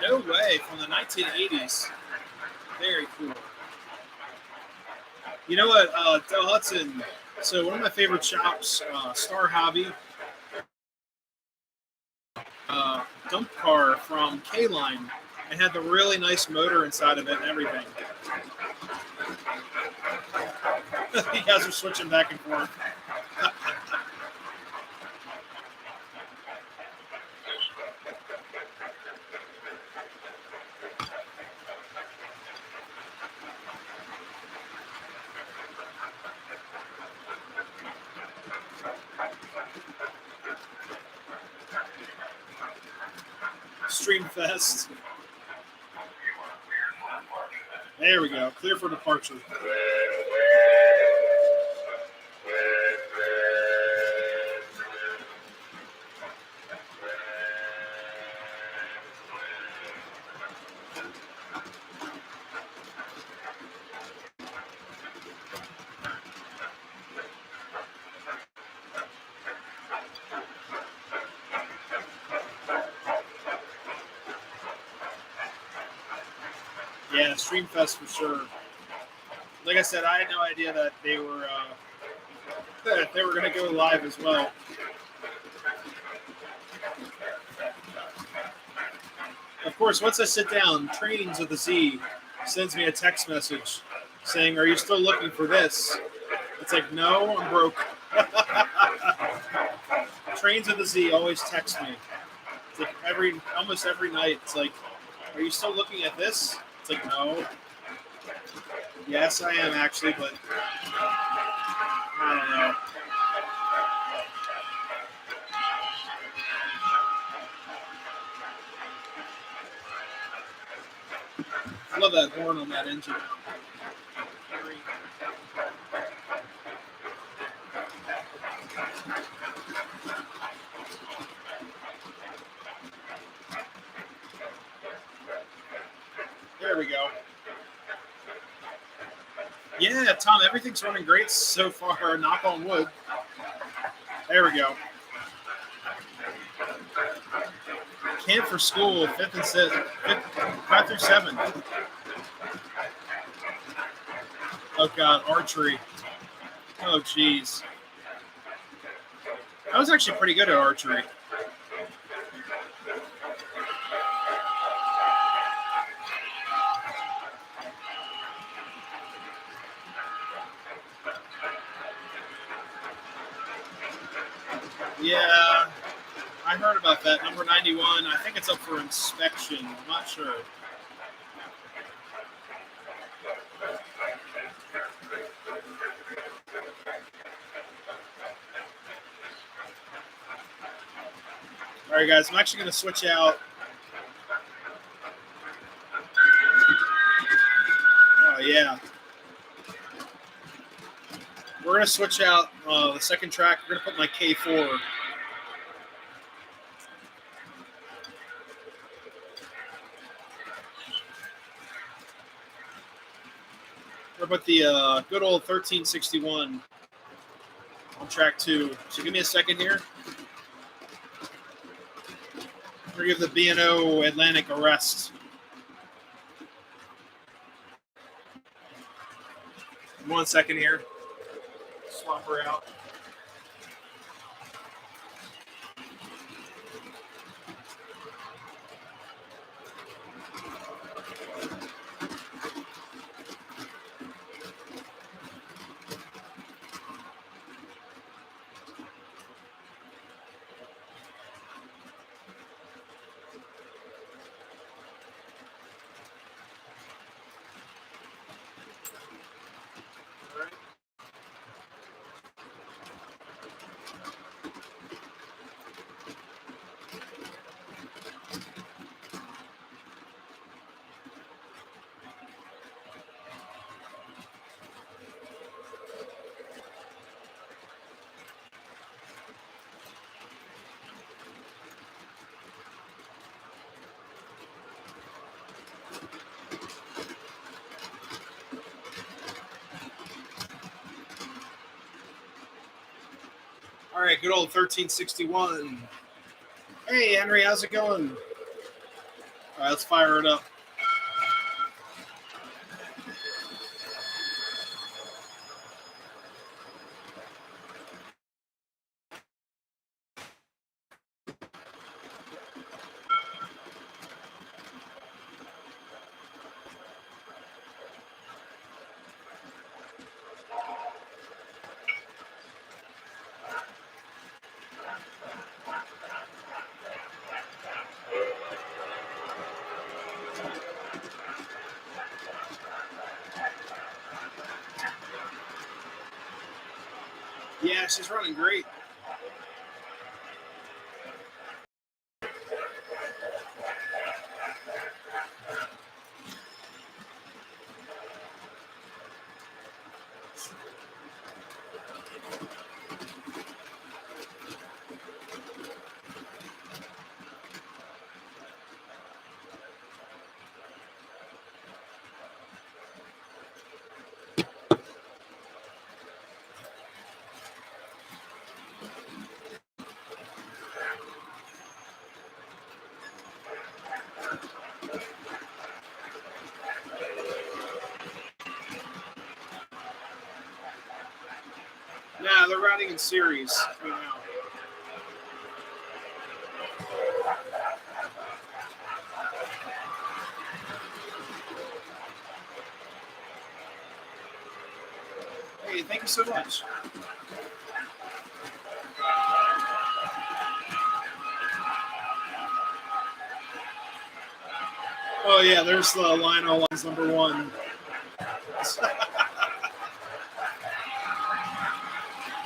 No way, from the 1980s. Very cool. You know what, Del Hudson, so one of my favorite shops, Star Hobby, dump car from K-Line. It had the really nice motor inside of it and everything. You guys are switching back and forth. Streamfest. There we go. Clear for departure. Yeah, Streamfest for sure. Like I said, I had no idea that they were going to go live as well. Of course, once I sit down, Trains of the Z sends me a text message saying, "Are you still looking for this?" It's like, no, I'm broke. Trains of the Z always text me. It's like almost every night. It's like, "Are you still looking at this?" It's like, no. Yes, I am actually, but I don't know. I love that horn on that engine. There we go. Yeah, Tom, everything's running great so far. Knock on wood. There we go. Camp for school, 5th and 6th, 5 through 7. Oh God, archery. Oh geez. I was actually pretty good at archery. Yeah, I heard about that. Number 91. I think it's up for inspection. I'm not sure. All right, guys, I'm actually going to switch out. Oh, yeah. We're going to switch out the second track. We're going to put my K4. We're going to put the good old 1361 on track 2. So give me a second here. We're going to give the B&O Atlantic a rest. One second here. Swap her out. All right, good old 1361. Hey, Henry, how's it going? All right, let's fire it up. Yeah, she's running great. Nah, they're riding in series right now. Hey, thank you so much. Oh yeah, there's the Lionel lines number 1.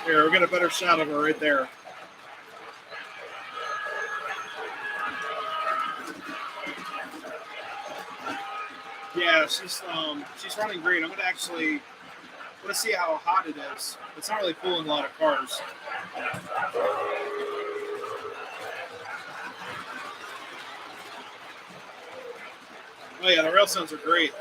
Here, we'll get a better shot of her right there. Yeah, she's running great. I'm gonna see how hot it is. It's not really pulling a lot of cars. Oh yeah, the rail sounds are great.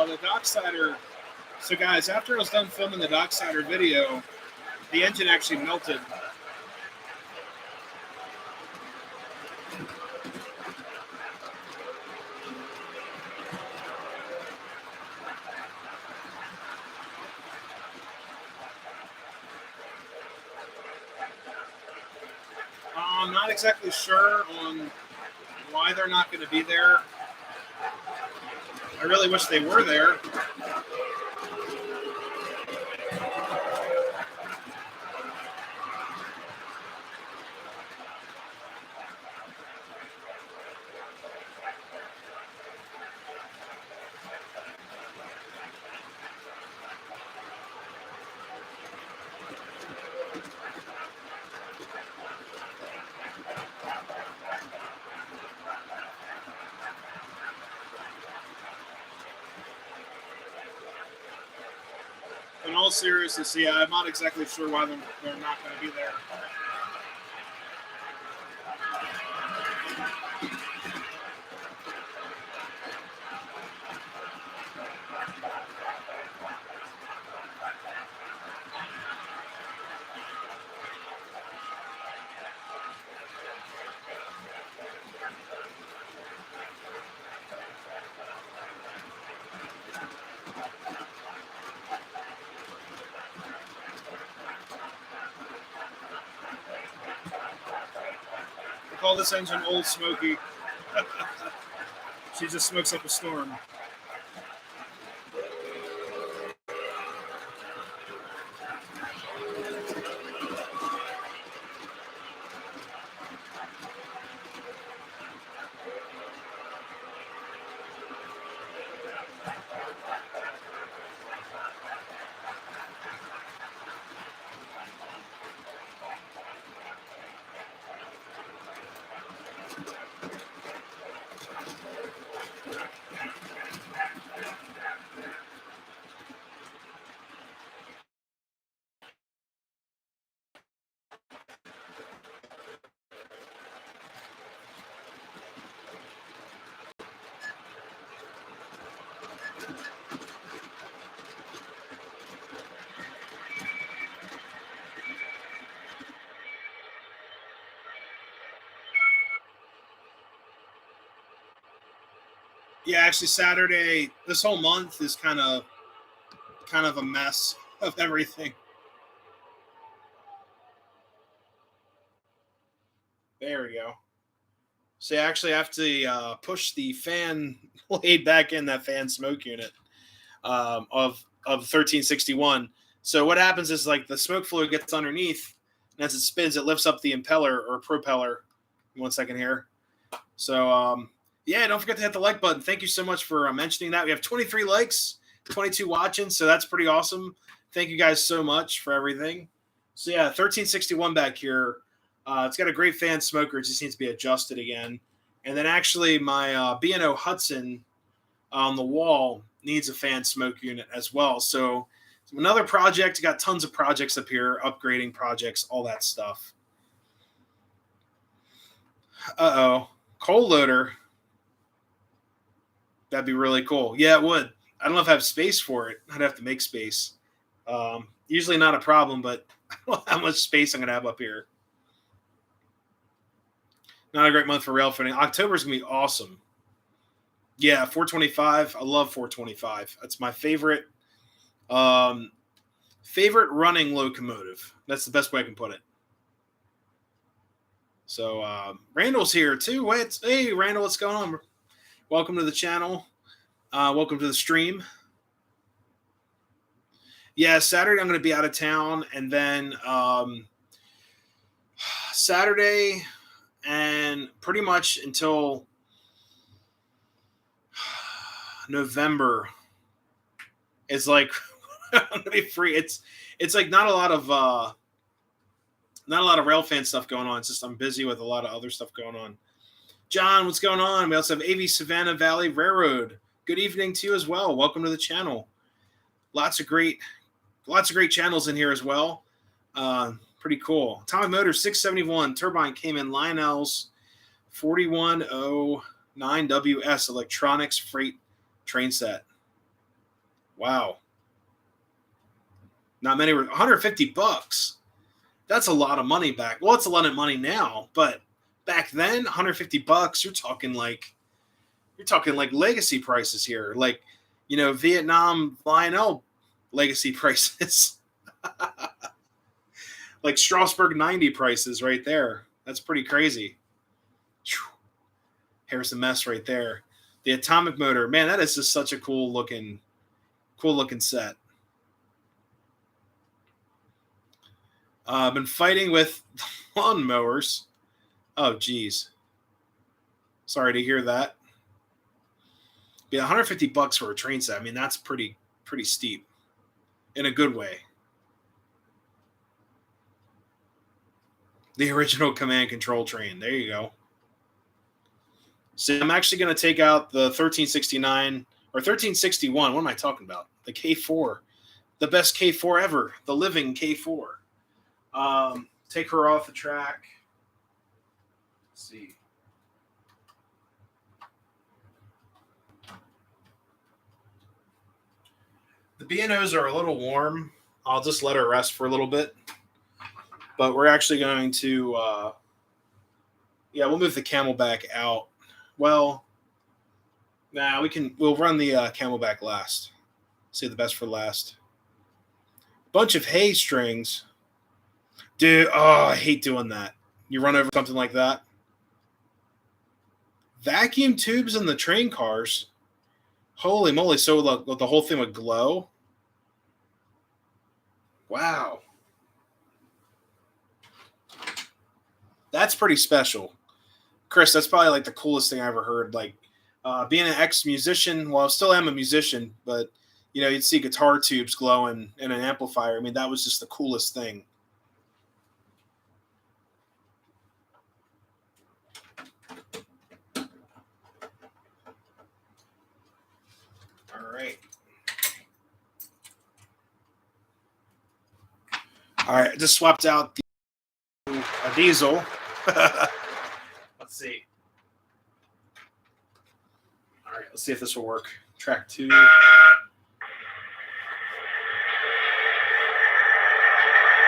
The Docksider. So guys, after I was done filming the Docksider video, the engine actually melted. I'm not exactly sure on why they're not going to be there. I really wish they were there. In all seriousness, yeah, I'm not exactly sure why they're not going to be there. We call this engine Old Smoky. She just smokes up a storm. Yeah, actually, Saturday, this whole month is kind of a mess of everything. There we go. So you actually have to push the fan blade back in that fan smoke unit of 1361. So what happens is like the smoke fluid gets underneath, and as it spins, it lifts up the impeller or propeller. 1 second here. So yeah, don't forget to hit the like button. Thank you so much for mentioning that. We have 23 likes, 22 watching, so that's pretty awesome. Thank you guys so much for everything. So yeah, 1361 back here. It's got a great fan smoker. It just needs to be adjusted again. And then actually my B&O Hudson on the wall needs a fan smoke unit as well. So another project. Got tons of projects up here, upgrading projects, all that stuff. Uh-oh. Coal loader. That'd be really cool. Yeah, it would. I don't know if I have space for it. I'd have to make space. Usually not a problem, but I don't know how much space I'm going to have up here. Not a great month for rail fitting. October is going to be awesome. Yeah, 425. I love 425. That's my favorite favorite running locomotive. That's the best way I can put it. So Randall's here too. Hey, Randall, what's going on? Welcome to the channel. Welcome to the stream. Yeah, Saturday I'm going to be out of town, and then Saturday and pretty much until November is like I'm going to be free. It's like not a lot of rail fan stuff going on. It's just I'm busy with a lot of other stuff going on. John, what's going on? We also have AV Savannah Valley Railroad. Good evening to you as well. Welcome to the channel. Lots of great channels in here as well. Pretty cool. Atomic Motors 671 turbine came in Lionel's 4109WS electronics freight train set. Wow. Not many were $150. That's a lot of money back. Well, it's a lot of money now, but back then, $150. You're talking like legacy prices here, like Vietnam Lionel legacy prices, like Strasbourg 90 prices right there. That's pretty crazy. Harrison Mess right there. The atomic motor, man, that is just such a cool looking set. I've been fighting with lawnmowers. Oh, geez. Sorry to hear that. Be $150 for a train set. I mean, that's pretty steep in a good way. The original command control train. There you go. So I'm actually going to take out the 1369 or 1361. What am I talking about? The K4. The best K4 ever. The living K4. Take her off the track. Let's see. The B&Os are a little warm. I'll just let her rest for a little bit. But we're actually going to, we'll move the Camelback out. Well, we'll run the Camelback last. Save the best for last. Bunch of hay strings. Dude, I hate doing that. You run over something like that. Vacuum tubes in the train cars. Holy moly. So the whole thing would glow. Wow. That's pretty special. Chris, that's probably like the coolest thing I ever heard. Like being an ex-musician, well, I still am a musician, but you'd see guitar tubes glowing in an amplifier. I mean, that was just the coolest thing. All right, I just swapped out a diesel. Let's see. All right, let's see if this will work. Track 2.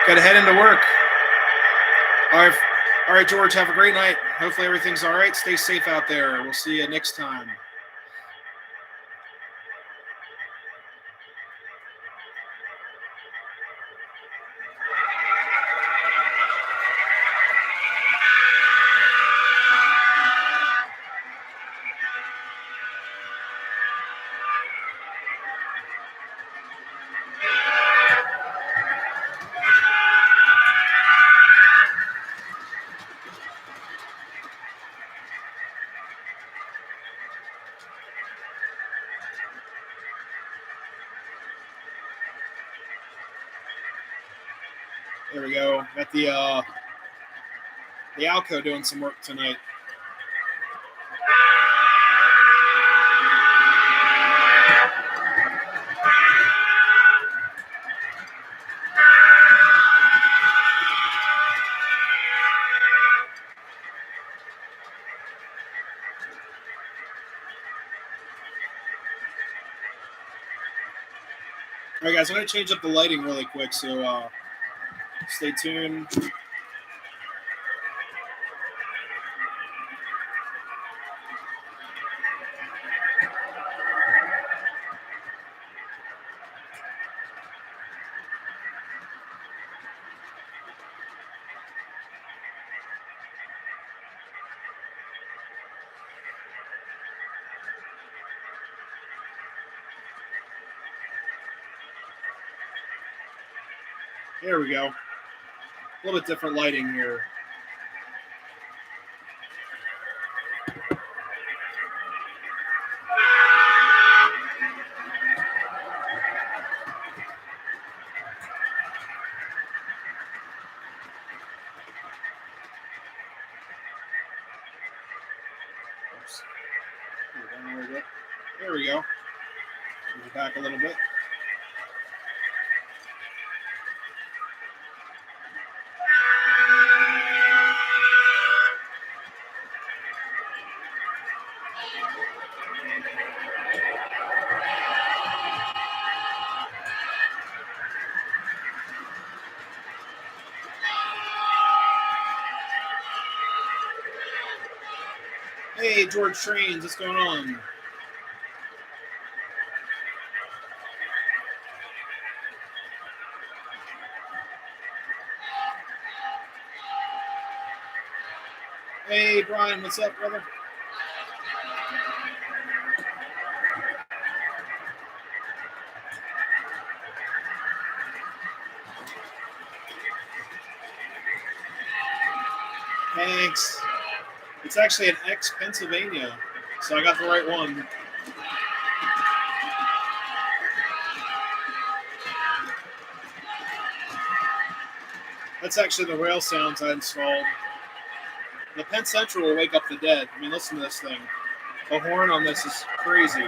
Gotta head into work. All right, George, have a great night. Hopefully everything's all right. Stay safe out there. We'll see you next time. There we go. Got the Alco doing some work tonight. All right, guys, I'm going to change up the lighting really quick, so stay tuned. There we go. A little bit different lighting here. Oops. Down a little bit. There we go. Move it back a little bit. Hey, George Trains, what's going on? Hey, Brian, what's up, brother? Thanks. It's actually an X Pennsylvania, so I got the right one. That's actually the rail sounds I installed. The Penn Central will wake up the dead. I mean, listen to this thing. The horn on this is crazy.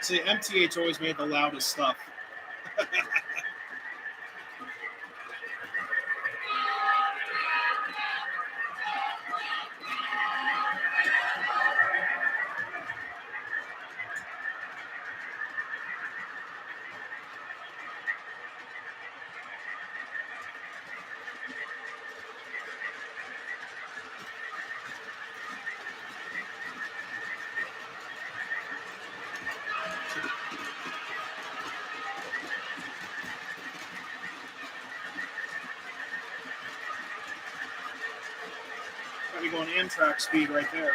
See, MTH always made the loudest stuff. Probably going Amtrak speed right there.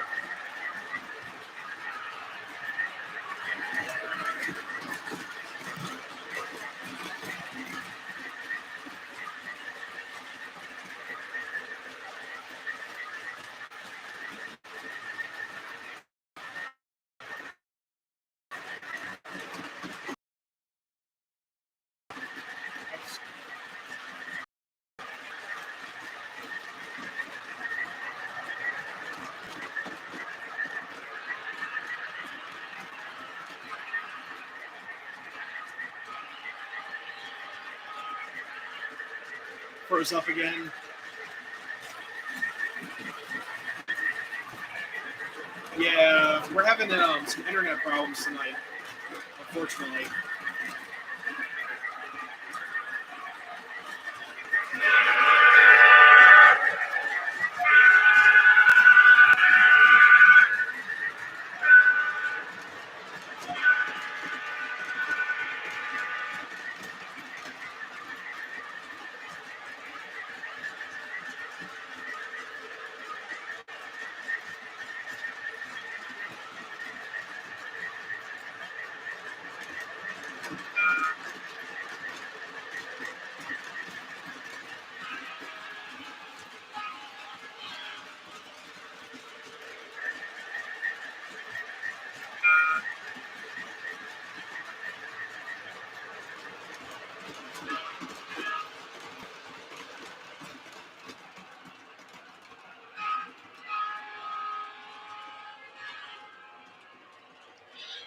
Froze up again. Yeah, we're having some internet problems tonight, unfortunately.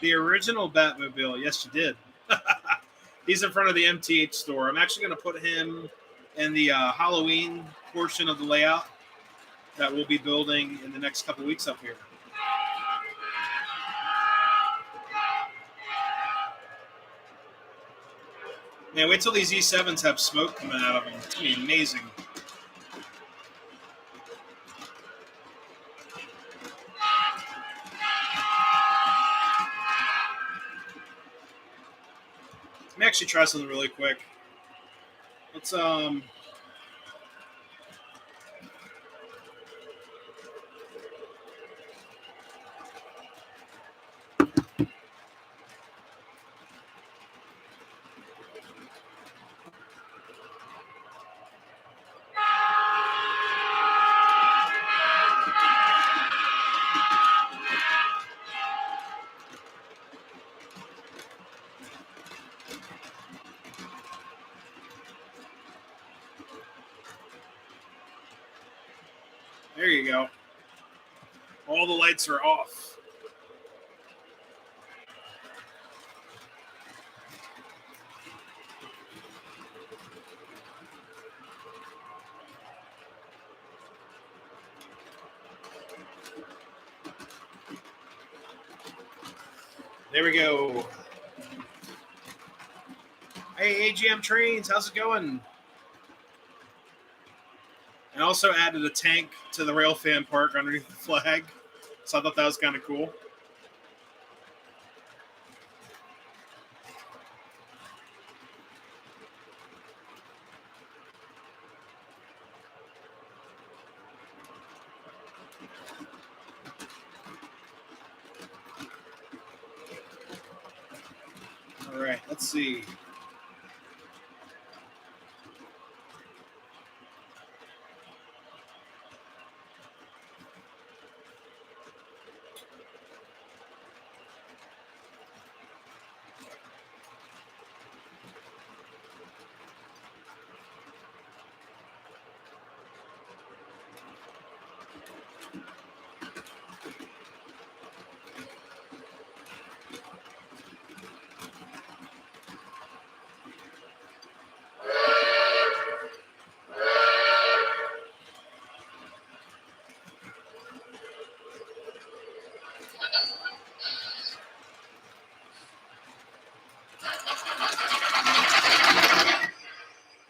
The original Batmobile. Yes, you did. He's in front of the MTH store. I'm actually going to put him in the Halloween portion of the layout that we'll be building in the next couple weeks up here. Man, wait till these E7s have smoke coming out of them. It's going to be amazing. Let me actually try something really quick. Let's there you go. All the lights are off. There we go. Hey, AGM Trains, how's it going? And also added a tank to the Railfan Park underneath the flag. So I thought that was kind of cool. All right, let's see.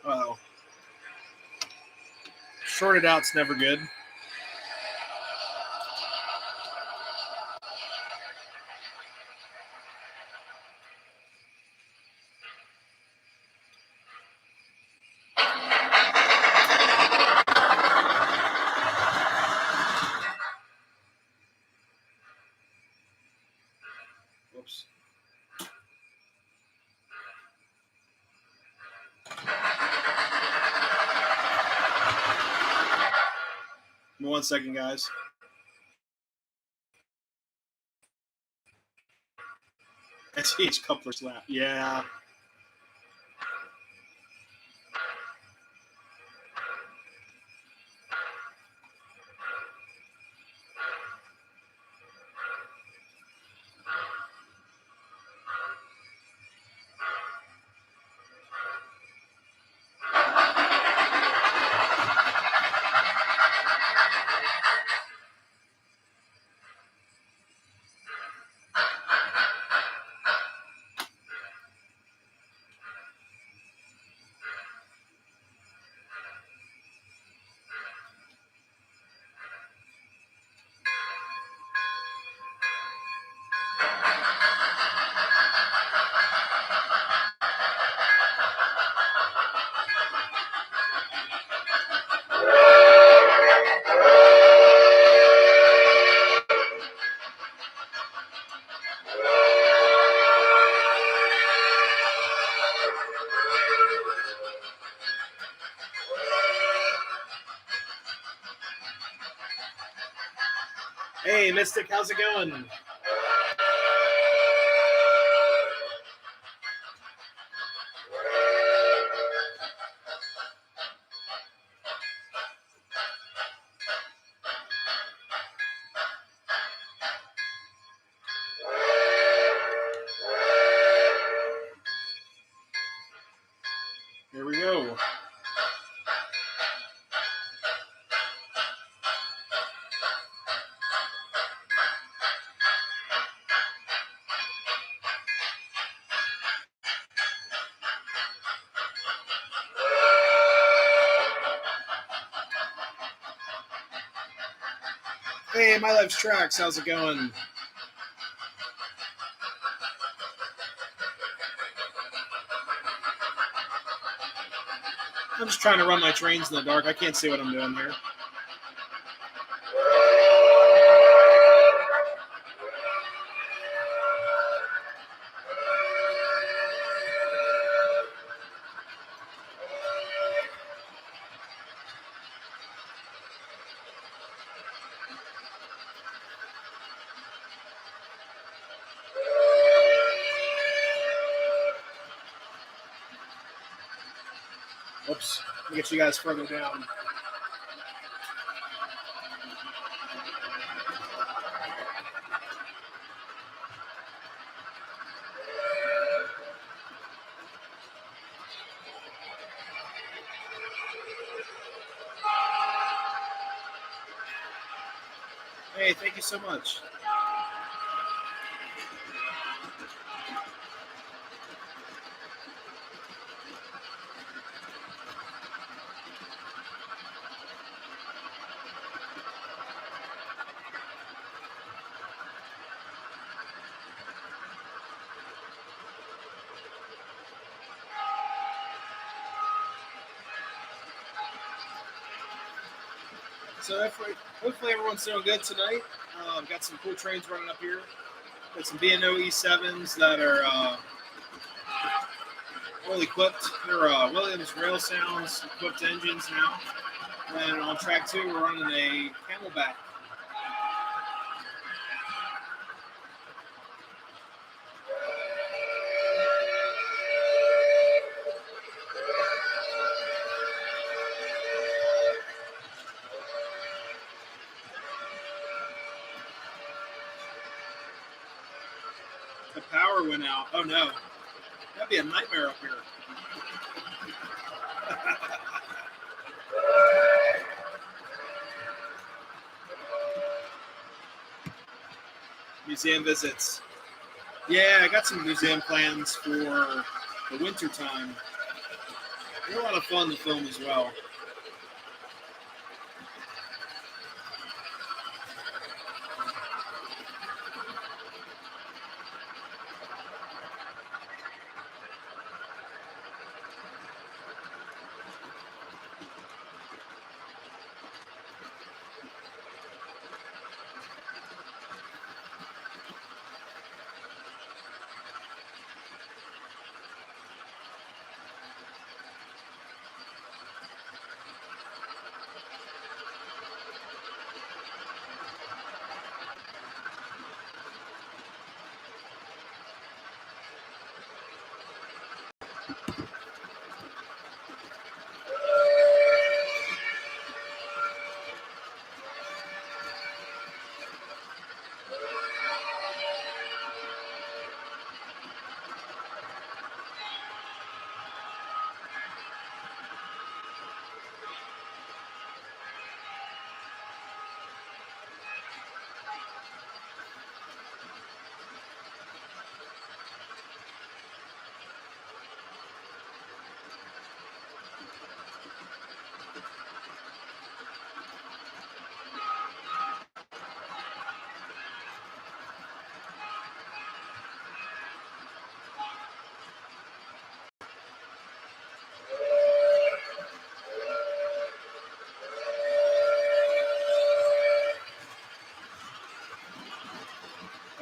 Uh-oh. Shorted out's never good. Whoops. Give me 1 second, guys. SH coupler slap. Yeah. Hey, Mystic, how's it going? Hey, My Life's Tracks, how's it going? I'm just trying to run my trains in the dark. I can't see what I'm doing here. Oops, let me get you guys further down. Hey, thank you so much. So hopefully everyone's doing good tonight. Got some cool trains running up here. Got some B&O E7s that are well equipped. They're Williams Rail Sounds equipped engines now. And on track 2, we're running a Camelback. The power went out. Oh no. That'd be a nightmare up here. Museum visits. Yeah, I got some museum plans for the winter time. They're a lot of fun to film as well.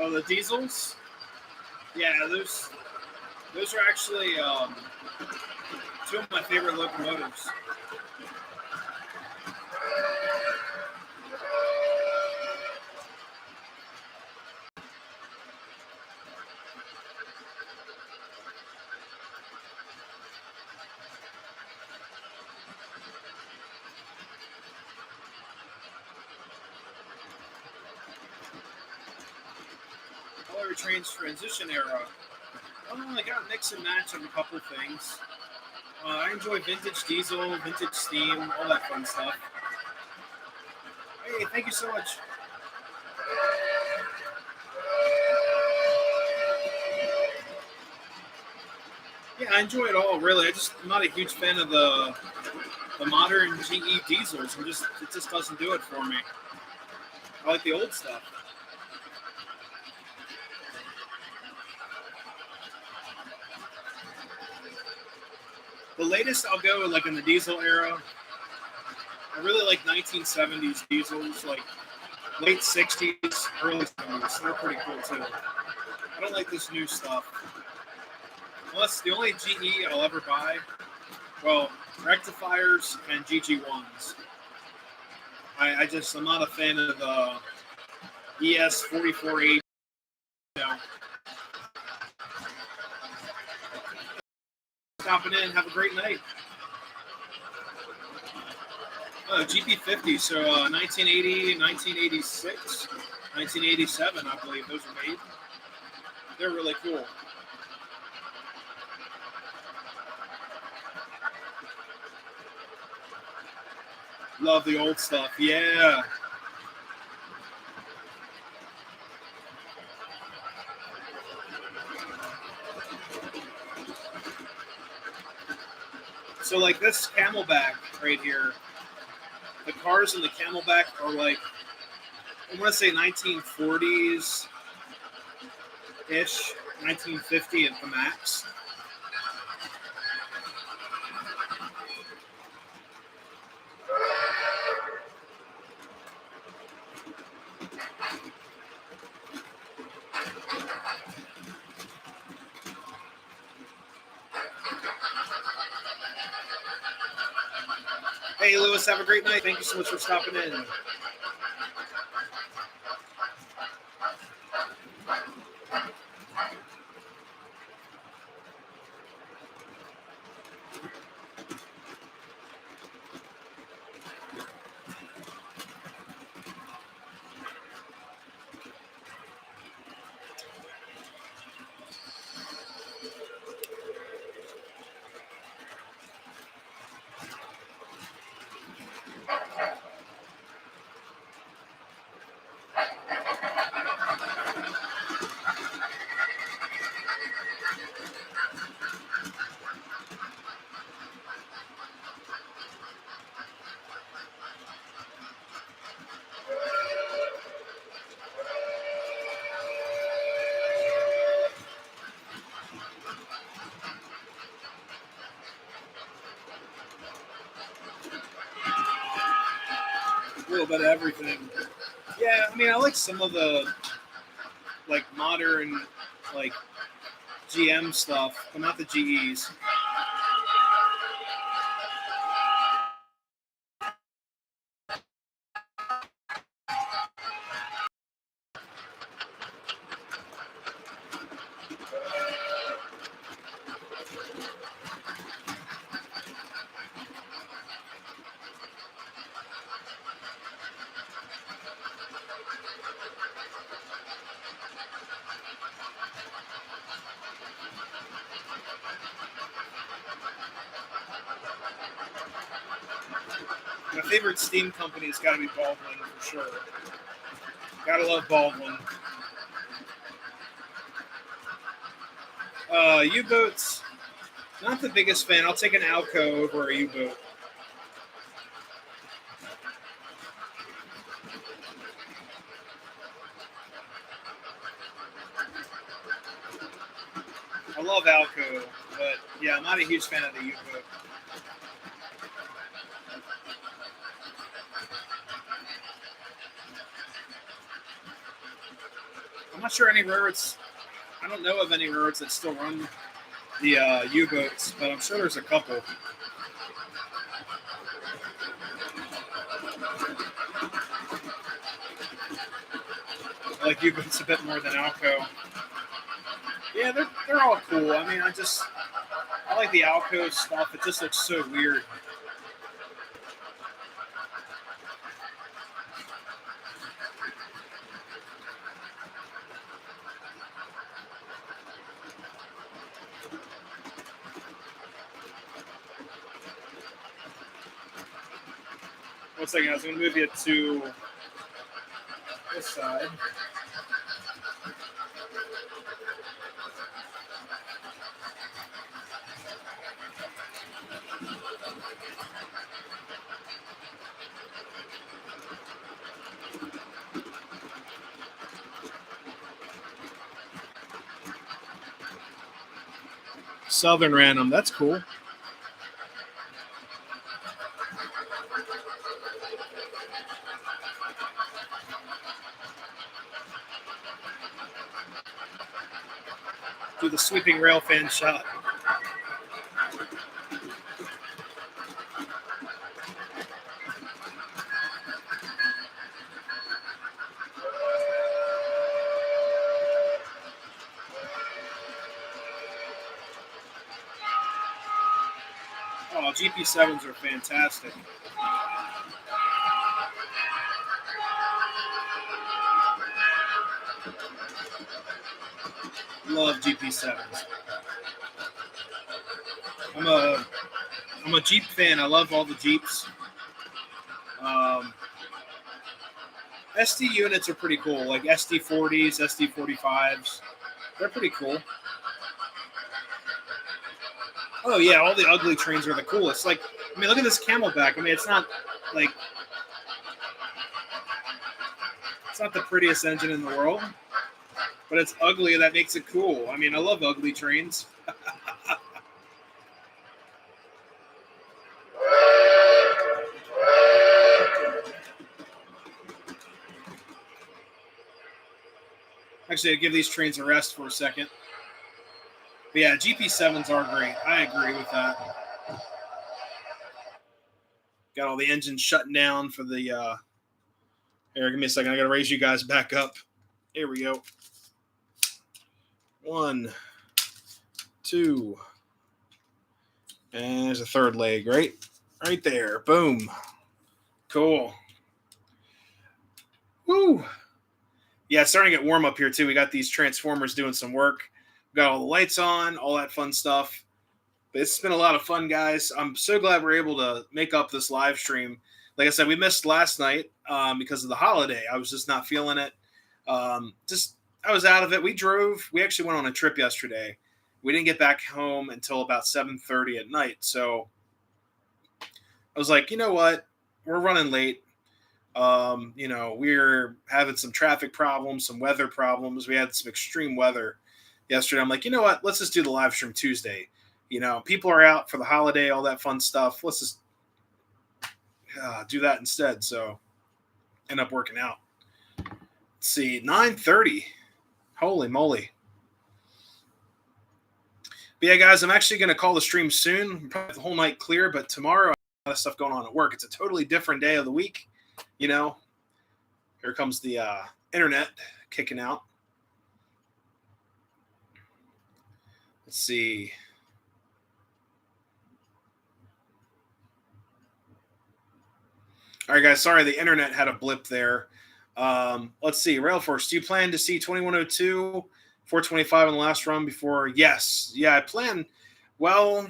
Oh, the diesels? Yeah, those are actually two of my favorite locomotives. All our trains transition era. I got a mix and match of a couple things. I enjoy vintage diesel, vintage steam, all that fun stuff. Hey, thank you so much. Yeah, I enjoy it all, really. I'm not a huge fan of the modern GE diesels. It just doesn't do it for me. like the old stuff. The latest I'll go like in the diesel era. I really like 1970s diesels, like late 60s, early 70s. They're pretty cool too. I don't like this new stuff. Unless the only GE I'll ever buy, well, rectifiers and GG1s. I'm not a fan of ES 4480. No. Stopping in. Have a great night. GP50. So 1980, 1986, 1987, I believe those are made. They're really cool. Love the old stuff. Yeah. So like this Camelback right here, the cars in the Camelback are like, I want to say 1940s-ish, 1950 at the max. Hey, Lewis, have a great night. Thank you so much for stopping in. A little bit of everything. Yeah, I mean, I like some of the like modern like GM stuff, but not the GEs. My favorite steam company has got to be Baldwin for sure. Gotta love Baldwin. U-boats, not the biggest fan. I'll take an Alco over a U-boat. I love Alco, but yeah, I'm not a huge fan of the U-boat. I'm not sure any railroads. I don't know of any railroads that still run the U-boats, but I'm sure there's a couple. I like U-boats a bit more than Alco. Yeah, they're all cool. I mean, I like the Alco stuff. It just looks so weird. One second, I was going to move you to this side. Southern ran them. That's cool. Do the sweeping rail fan shot. Oh, GP7s are fantastic. Love GP7s. I'm a Jeep fan. I love all the Jeeps. SD units are pretty cool, like SD40s, SD45s. They're pretty cool. Oh yeah, all the ugly trains are the coolest. Like, I mean, look at this Camelback. I mean, it's not like it's not the prettiest engine in the world, but it's ugly. That makes it cool. I mean, I love ugly trains. Actually, I'd give these trains a rest for a second. But yeah, GP7s are great. I agree with that. Got all the engines shutting down for the... Here, give me a second. I got to raise you guys back up. Here we go. 1, 2. And there's a third leg, right? Right there. Boom. Cool. Woo. Yeah, it's starting to get warm up here, too. We got these transformers doing some work. We got all the lights on, all that fun stuff. But it's been a lot of fun, guys. I'm so glad we're able to make up this live stream. Like I said, we missed last night because of the holiday. I was just not feeling it. I was out of it. We drove. We actually went on a trip yesterday. We didn't get back home until about 7:30 at night. So I was like, you know what? We're running late. We're having some traffic problems, some weather problems. We had some extreme weather yesterday. I'm like, you know what? Let's just do the live stream Tuesday. You know, people are out for the holiday, all that fun stuff. Let's just do that instead. So end up working out. Let's see, 9:30. Holy moly. But yeah, guys, I'm actually going to call the stream soon. Probably the whole night clear, but tomorrow I have a lot of stuff going on at work. It's a totally different day of the week. You know, here comes the internet kicking out. Let's see. All right, guys. Sorry, the internet had a blip there. Let's see. Railforce, do you plan to see 2102, 425 on the last run before? Yes. Yeah, I plan. Well,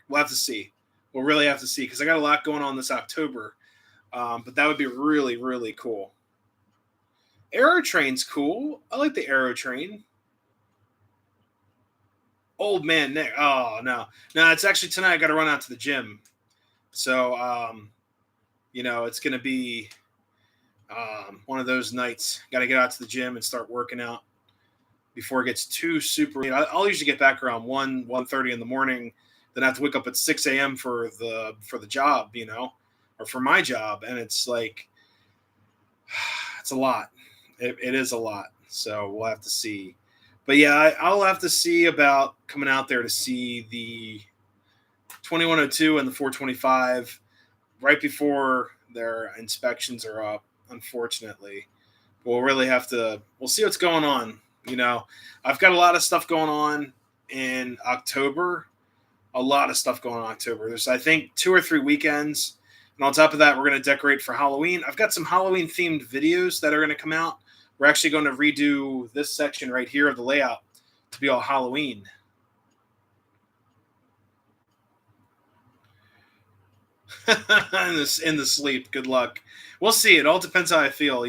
we'll have to see. We'll really have to see because I got a lot going on this October. But that would be really, really cool. Aerotrain's cool. I like the Aerotrain. Old man Nick. Oh, no. No, it's actually tonight. I got to run out to the gym. So, it's going to be one of those nights. Got to get out to the gym and start working out before it gets too super. I'll usually get back around 1:30 in the morning. Then I have to wake up at 6 a.m. for the job, or for my job. And it's like, it's a lot. It is a lot. So we'll have to see. But yeah, I'll have to see about coming out there to see the 2102 and the 425 right before their inspections are up, unfortunately. We'll really have to, we'll see what's going on. I've got a lot of stuff going on in October. A lot of stuff going on in October. There's, I think, 2 or 3 weekends. And on top of that, we're going to decorate for Halloween. I've got some Halloween-themed videos that are going to come out. We're actually going to redo this section right here of the layout to be all Halloween. in the sleep. Good luck. We'll see. It all depends how I feel,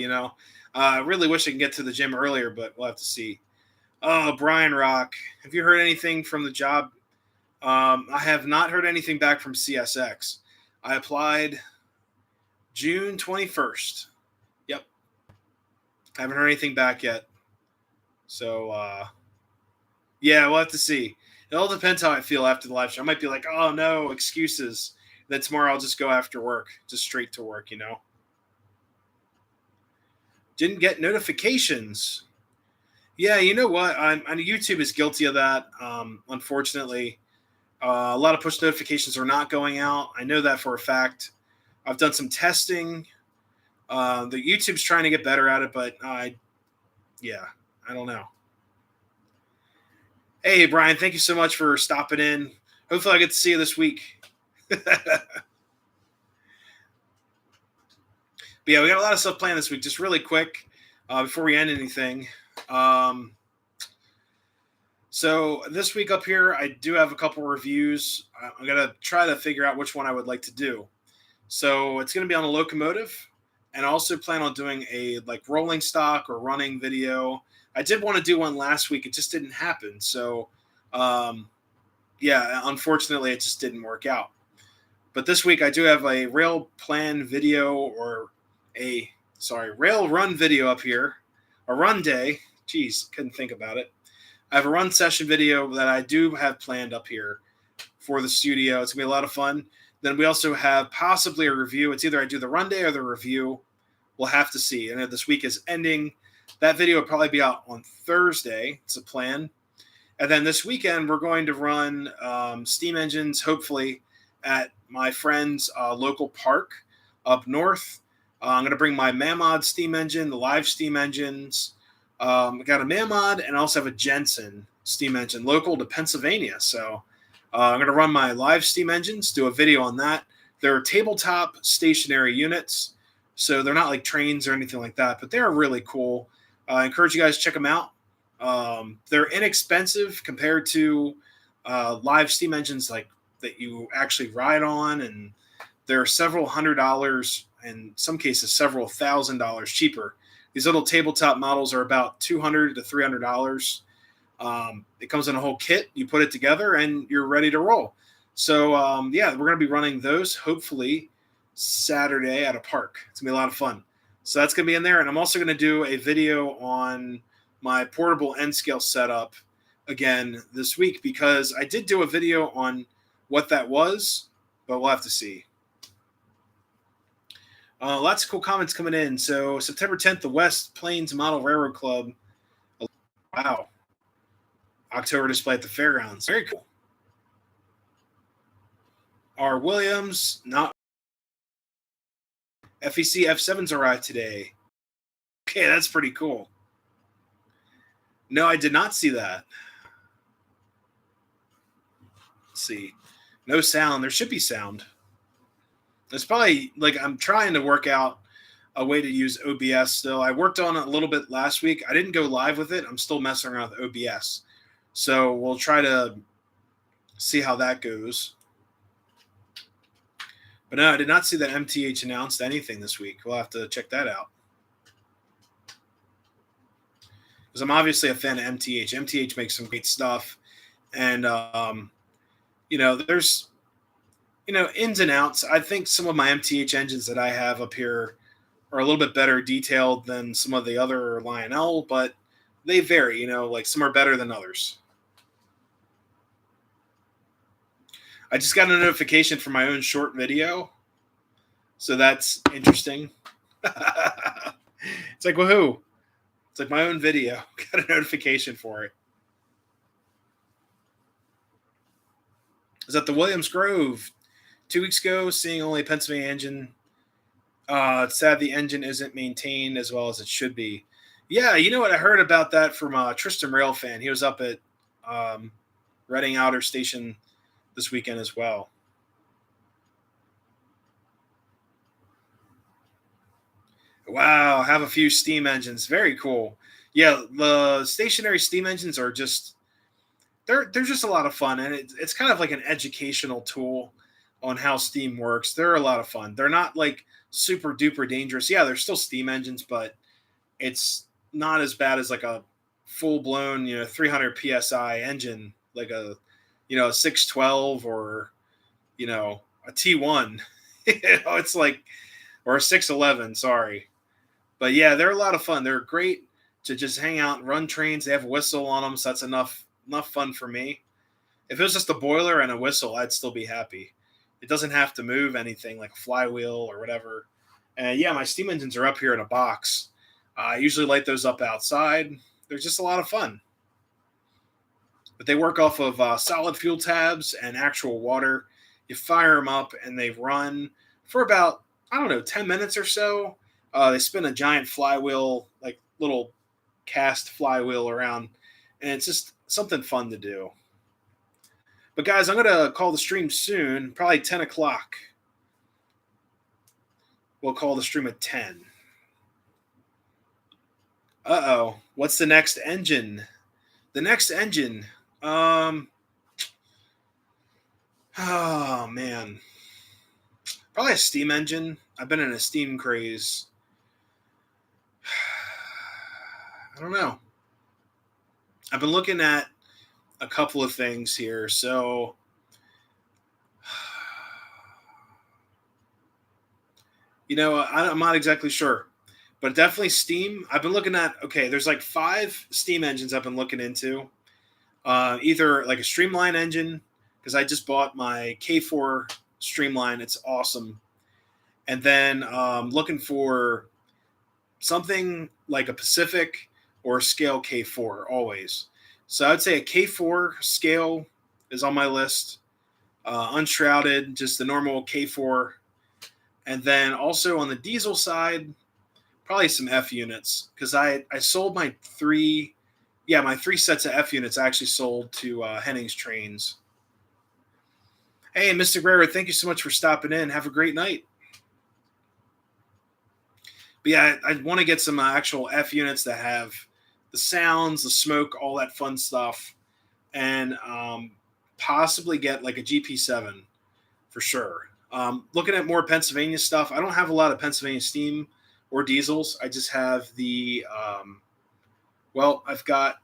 I really wish I could get to the gym earlier, but we'll have to see. Oh, Brian Rock. Have you heard anything from the job? I have not heard anything back from CSX. I applied June 21st. Yep. I haven't heard anything back yet. So, yeah, we'll have to see. It all depends how I feel after the live show. I might be like, oh no, excuses. Then tomorrow I'll just go after work, just straight to work, you know. Didn't get notifications. Yeah, you know what? YouTube is guilty of that. Unfortunately, a lot of push notifications are not going out. I know that for a fact. I've done some testing. The YouTube's trying to get better at it, but yeah, I don't know. Hey, Brian, thank you so much for stopping in. Hopefully, I get to see you this week. But yeah, we got a lot of stuff planned this week. Just really quick, before we end anything. So this week up here, I do have a couple reviews. I'm going to try to figure out which one I would like to do. So it's going to be on a locomotive, and I also plan on doing a like rolling stock or running video. I did want to do one last week. It just didn't happen. So, yeah, unfortunately, it just didn't work out. But this week, I do have a rail plan video or rail run video up here. A run day. Jeez, couldn't think about it. I have a run session video that I do have planned up here for the studio. It's going to be a lot of fun. Then we also have possibly a review. It's either I do the run day or the review. We'll have to see. And this week is ending. That video will probably be out on Thursday. It's a plan. And then this weekend, we're going to run steam engines, hopefully, at my friend's local park up north. I'm going to bring my Menards steam engine, the live steam engines. I got a Menards and I also have a Jensen steam engine local to Pennsylvania. So I'm going to run my live steam engines, do a video on that. They're tabletop stationary units, so they're not like trains or anything like that, but they're really cool. I encourage you guys to check them out. They're inexpensive compared to live steam engines like that you actually ride on, and they're several $100s, in some cases several $1,000s cheaper. These little tabletop models are about $200 to $300. It comes in a whole kit. You put it together and you're ready to roll. So, yeah, we're going to be running those hopefully Saturday at a park. It's going to be a lot of fun. So that's going to be in there. And I'm also going to do a video on my portable N-scale setup again this week, because I did do a video on what that was, but we'll have to see. Lots of cool comments coming in. So September 10th, the West Plains Model Railroad Club. Wow. October display at the fairgrounds. Very cool. R. Williams, not FEC F7s arrived today. Okay, that's pretty cool. No, I did not see that. Let's see. No sound. There should be sound. It's probably like I'm trying to work out a way to use OBS still. I worked on it a little bit last week. I didn't go live with it. I'm still messing around with OBS. So we'll try to see how that goes. But no, I did not see that MTH announced anything this week. We'll have to check that out. Because I'm obviously a fan of MTH. MTH makes some great stuff. And, you know, there's, you know, ins and outs. I think some of my MTH engines that I have up here are a little bit better detailed than some of the other Lionel, but they vary, you know, like some are better than others. I just got a notification for my own short video, so that's interesting. It's like, woohoo. It's like my own video. Got a notification for it. I was at the Williams Grove 2 weeks ago, seeing only a Pennsylvania engine. It's sad the engine isn't maintained as well as it should be. Yeah, you know what? I heard about that from Tristan Railfan. He was up at Reading Outer Station this weekend as well. Wow, have a few steam engines. Very cool. Yeah, the stationary steam engines are just they're just a lot of fun, and it's kind of like an educational tool on how steam works. They're a lot of fun. They're not like super duper dangerous. Yeah, they're still steam engines, but it's not as bad as like a full blown, 300 psi engine, like a 612 or a T1. It's like, or a 611. Sorry, but yeah, they're a lot of fun. They're great to just hang out and run trains. They have a whistle on them, so that's enough fun for me. If it was just a boiler and a whistle, I'd still be happy. It doesn't have to move anything like a flywheel or whatever. And yeah, my steam engines are up here in a box. I usually light those up outside. They're just a lot of fun. But they work off of solid fuel tabs and actual water. You fire them up and they run for about, I don't know, 10 minutes or so. They spin a giant flywheel, like little cast flywheel around. And it's just something fun to do. But guys, I'm going to call the stream soon, probably 10 o'clock. We'll call the stream at 10. Uh-oh. What's the next engine? The next engine. Oh, man. Probably a steam engine. I've been in a steam craze. I don't know. I've been looking at a couple of things here. So, I'm not exactly sure. But definitely steam. I've been looking at, okay, there's like 5 steam engines I've been looking into. Either like a streamline engine, because I just bought my K4 streamline. It's awesome. And then looking for something like a Pacific or a scale K4 always. So I'd say a K4 scale is on my list. Unshrouded, just the normal K4. And then also on the diesel side, probably some F units, because I sold my 3 sets of F units I actually sold to Henning's Trains. Hey, Mr. Guerrero, thank you so much for stopping in. Have a great night. But yeah, I want to get some actual F units that have the sounds, the smoke, all that fun stuff, and possibly get like a GP7 for sure. Looking at more Pennsylvania stuff, I don't have a lot of Pennsylvania steam or diesels. I just have the, I've got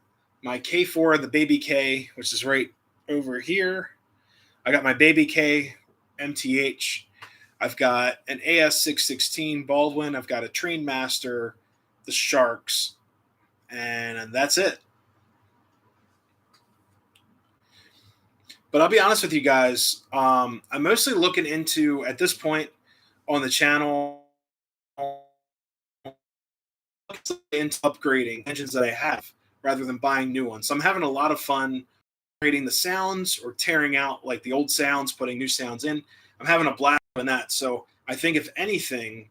my K4, the Baby K, which is right over here. I got my Baby K MTH. I've got an AS616 Baldwin. I've got a Trainmaster, the Sharks, and that's it. But I'll be honest with you guys. I'm mostly looking into, at this point on the channel, into upgrading engines that I have rather than buying new ones. So I'm having a lot of fun creating the sounds or tearing out like the old sounds, putting new sounds in. I'm having a blast doing that. So I think if anything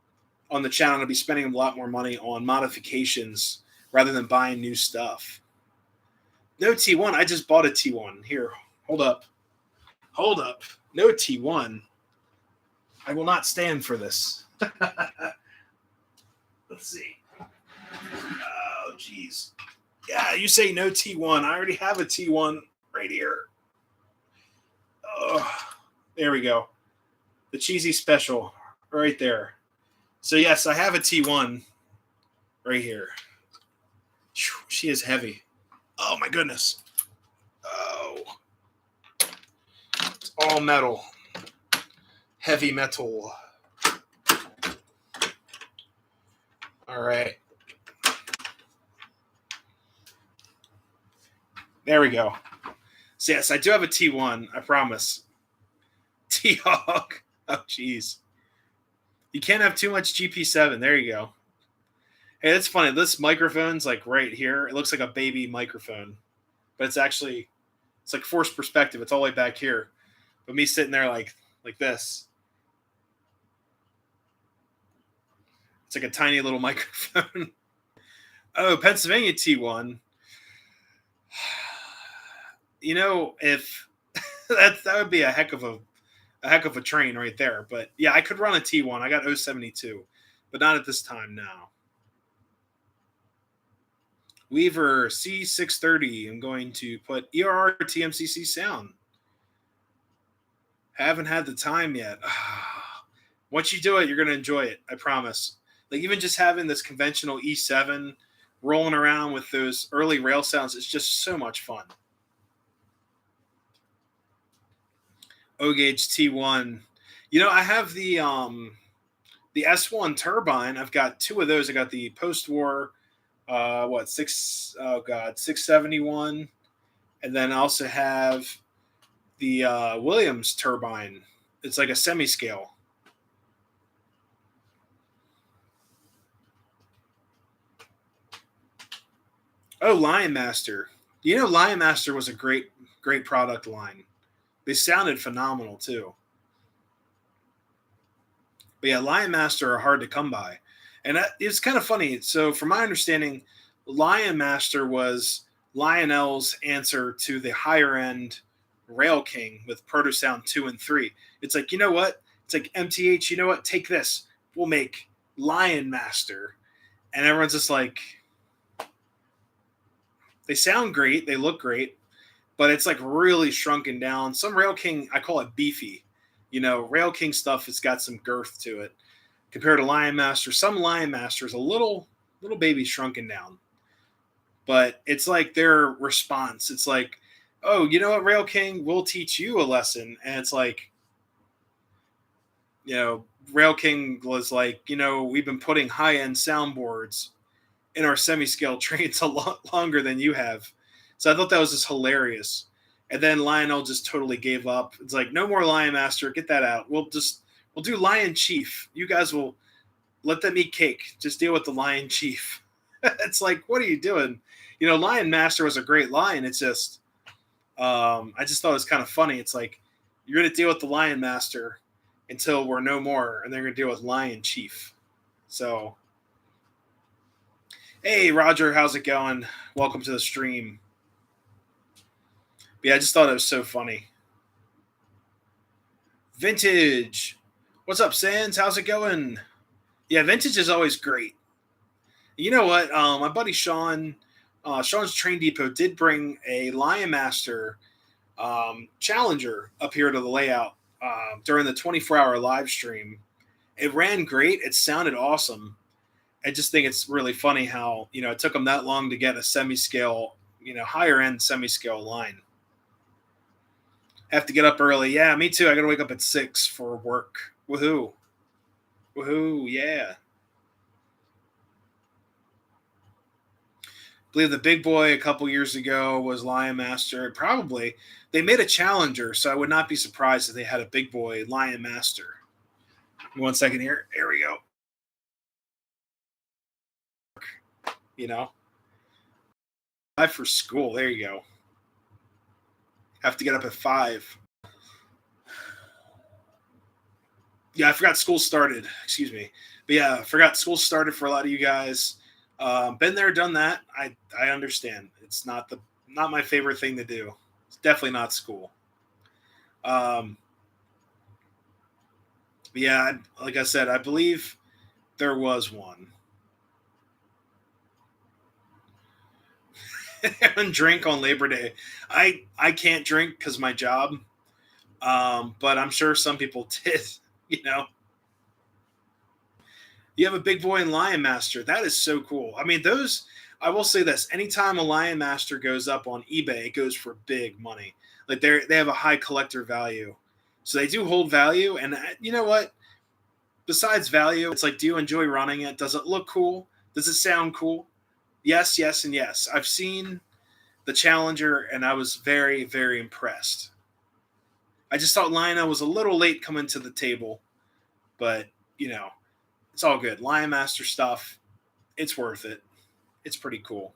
on the channel, I'll be spending a lot more money on modifications rather than buying new stuff. No T1. I just bought a T1. Here, hold up. No T1. I will not stand for this. Let's see. Oh, geez. Yeah, you say no T1. I already have a T1 right here. Oh, there we go. The cheesy special right there. So, yes, I have a T1 right here. She is heavy. Oh, my goodness. Oh. It's all metal. Heavy metal. All right. There we go. So, yes, I do have a T1. I promise. T-Hawk. Oh, jeez. You can't have too much GP7. There you go. Hey, that's funny. This microphone's like right here. It looks like a baby microphone. But it's like forced perspective. It's all the way back here. But me sitting there like this. It's like a tiny little microphone. Oh, Pennsylvania T1. If that would be a heck of a train right there. But yeah, I could run a T1. I got 072, but not at this time now. Weaver C630. I'm going to put ERR TMCC sound. Haven't had the time yet. Once you do it, you're going to enjoy it. I promise. Like even just having this conventional E7 rolling around with those early rail sounds, it's just so much fun. O-Gauge T1. I have the S1 turbine. I've got 2 of those. I got the post-war 671, and then I also have the Williams turbine. It's like a semi-scale. Oh, Lion Master. You know, Lion Master was a great product line. They sounded phenomenal too. But yeah, Lion Master are hard to come by. And it's kind of funny. So, from my understanding, Lion Master was Lionel's answer to the higher end Rail King with Proto Sound 2 and 3. It's like, you know what? It's like MTH, you know what? Take this. We'll make Lion Master. And everyone's just like, they sound great. They look great. But it's like really shrunken down. Some Rail King, I call it beefy. You know, Rail King stuff has got some girth to it compared to Lion Master. Some Lion Master is a little baby shrunken down, but it's like their response. It's like, oh, you know what, Rail King, we'll teach you a lesson. And it's like, you know, Rail King was like, you know, we've been putting high end soundboards in our semi-scale trains a lot longer than you have. So I thought that was just hilarious. And then Lionel just totally gave up. It's like, no more Lion Master. Get that out. We'll do Lion Chief. You guys will let them eat cake. Just deal with the Lion Chief. It's like, what are you doing? You know, Lion Master was a great line. It's just, I just thought it was kind of funny. It's like, you're going to deal with the Lion Master until we're no more, and they're going to deal with Lion Chief. So, hey, Roger, how's it going? Welcome to the stream. But yeah, I just thought it was so funny. Vintage. What's up, Sans? How's it going? Yeah, Vintage is always great. You know what? My buddy Sean, Sean's Train Depot did bring a Lion Master Challenger up here to the layout during the 24-hour live stream. It ran great. It sounded awesome. I just think it's really funny how, you know, it took them that long to get a semi-scale, you know, higher end semi-scale line. Have to get up early. Yeah, me too. I got to wake up at 6 for work. Woohoo. Woohoo, yeah. I believe the big boy a couple years ago was Lion Master. Probably. They made a Challenger, so I would not be surprised if they had a big boy Lion Master. 1 second here. There we go. You know? 5 for school. There you go. Have to get up at 5. Yeah, I forgot school started. Excuse me. But yeah, I forgot school started for a lot of you guys. Been there, done that. I understand. It's not my favorite thing to do. It's definitely not school. But yeah, like I said, I believe there was one. And drink on Labor Day. I can't drink because my job. But I'm sure some people did. You know. You have a big boy and Lion Master. That is so cool. I mean, those, I will say this. Anytime a Lion Master goes up on eBay, it goes for big money. Like they have a high collector value. So they do hold value. And you know what? Besides value, it's like, do you enjoy running it? Does it look cool? Does it sound cool? Yes, yes, and yes. I've seen the Challenger, and I was very, very impressed. I just thought Lionel was a little late coming to the table. But, you know, it's all good. Lion Master stuff, it's worth it. It's pretty cool.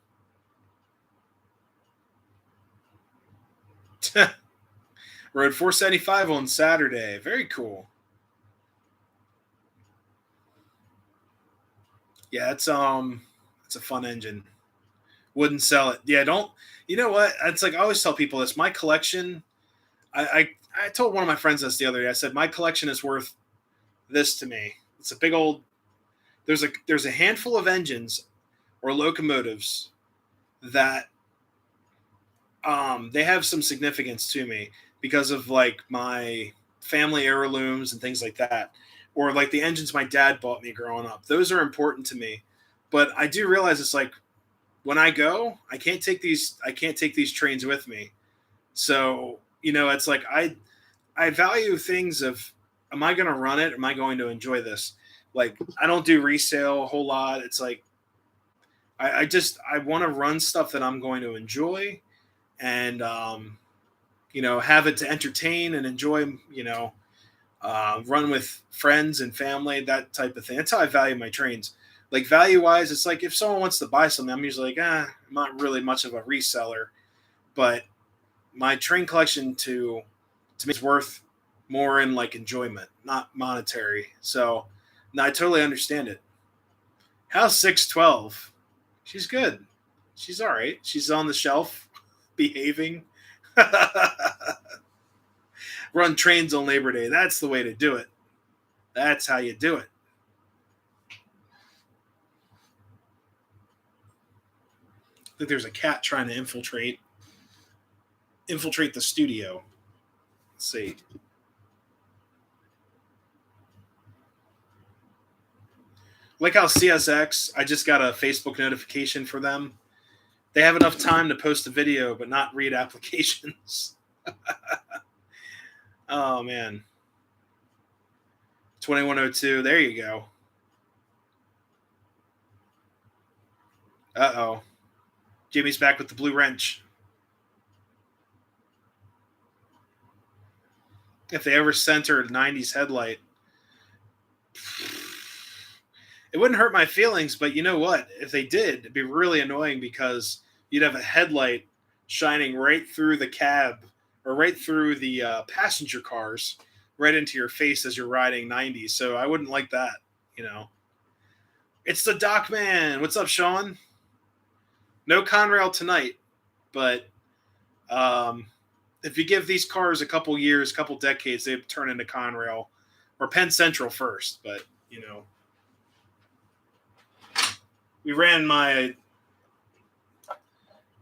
Rode 475 on Saturday. Very cool. Yeah, it's a fun engine. Wouldn't sell it. Yeah, don't. You know what? It's like I always tell people this. My collection. I told one of my friends this the other day. I said my collection is worth this to me. It's a big old. There's a handful of engines or locomotives that they have some significance to me because of like my family heirlooms and things like that, or like the engines my dad bought me growing up. Those are important to me, but I do realize it's like when I go, I can't take these trains with me. So, you know, it's like I value things of, am I going to run it? Am I going to enjoy this? Like, I don't do resale a whole lot. It's like, I want to run stuff that I'm going to enjoy. And, have it to entertain and enjoy, run with friends and family, that type of thing. That's how I value my trains. Like value wise, it's like if someone wants to buy something, I'm usually like, I'm not really much of a reseller, but my train collection to me is worth more in like enjoyment, not monetary. So no, I totally understand it. How's 612? She's good. She's all right. She's on the shelf, behaving. Run trains on Labor Day. That's the way to do it. That's how you do it. I think there's a cat trying to infiltrate the studio. Let's see. Like how CSX, I just got a Facebook notification for them. They have enough time to post a video, but not read applications. Oh, man. 2102. There you go. Uh-oh. Jimmy's back with the blue wrench. If they ever centered 90s headlight, it wouldn't hurt my feelings, but you know what? If they did, it'd be really annoying because you'd have a headlight shining right through the cab or right through the passenger cars, right into your face as you're riding 90s. So I wouldn't like that, It's the Doc Man. What's up, Sean? No Conrail tonight, but if you give these cars a couple years, a couple decades, they turn into Conrail or Penn Central first. But, we ran my,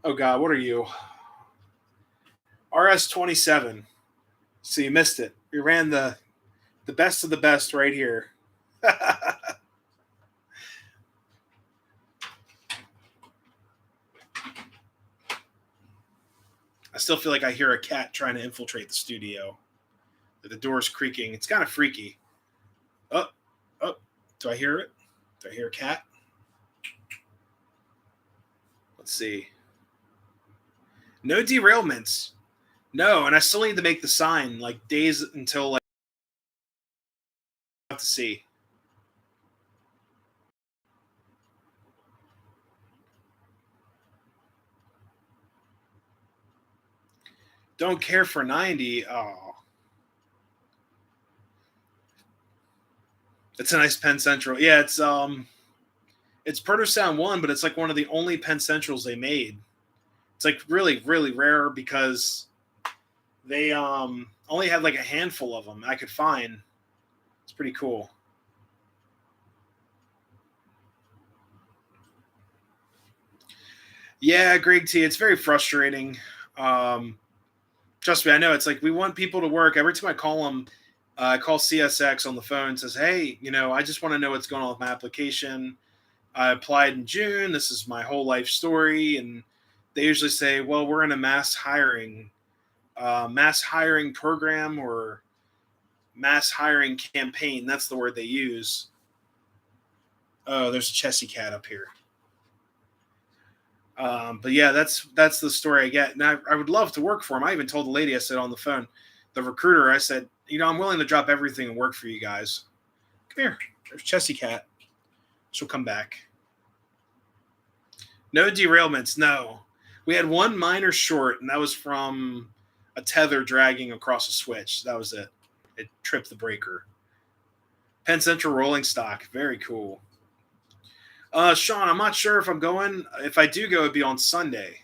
oh God, what are you? RS-27. So you missed it. We ran the best of the best right here. I still feel like I hear a cat trying to infiltrate the studio. The door's creaking. It's kind of freaky. Oh, do I hear it? Do I hear a cat? Let's see. No derailments. No, and I still need to make the sign, like days until like to see. Don't care for 90. Oh. It's a nice Penn Central. Yeah, it's Proto-Sound 1, but it's like one of the only Penn Centrals they made. It's like really, really rare because they only had like a handful of them I could find. It's pretty cool. Yeah, Greg T, it's very frustrating. Trust me, I know. It's like we want people to work. Every time I call them, I call CSX on the phone and says, hey, I just want to know what's going on with my application. I applied in June. This is my whole life story. And they usually say, well, we're in a mass hiring program or mass hiring campaign. That's the word they use. Oh, there's a Chessie cat up here. But yeah, that's the story I get. And I would love to work for him. I even told the lady, I said on the phone, the recruiter, I said, I'm willing to drop everything and work for you guys. Come here. There's Chessie cat. She'll come back. No derailments. No. We had one minor short, and that was from a tether dragging across a switch. That was it. It tripped the breaker. Penn Central rolling stock. Very cool. Sean, I'm not sure if I'm going. If I do go, it'd be on Sunday.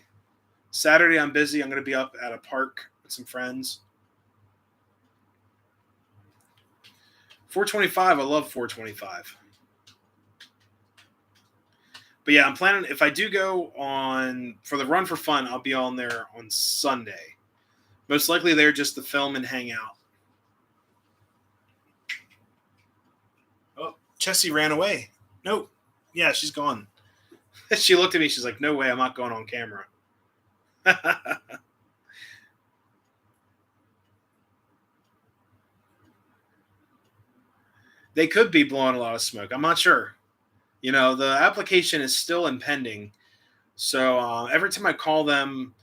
Saturday, I'm busy. I'm going to be up at a park with some friends. 425. I love 425. But yeah, I'm planning. If I do go on for the Run for Fun, I'll be on there on Sunday. Most likely there just to film and hang out. Oh, Chessie ran away. Nope. Yeah, she's gone. She looked at me. She's like, no way, I'm not going on camera. They could be blowing a lot of smoke. I'm not sure. The application is still impending. So every time I call them,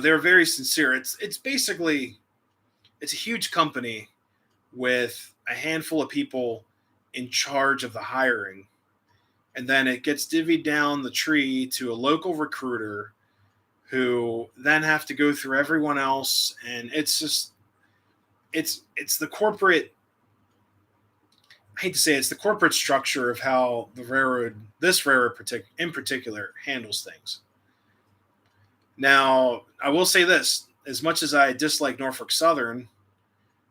they're very sincere. It's basically it's a huge company with a handful of people in charge of the hiring, and then it gets divvied down the tree to a local recruiter who then have to go through everyone else, and it's just it's the corporate. I hate to say it's the corporate structure of how this railroad in particular, handles things. Now, I will say this: as much as I dislike Norfolk Southern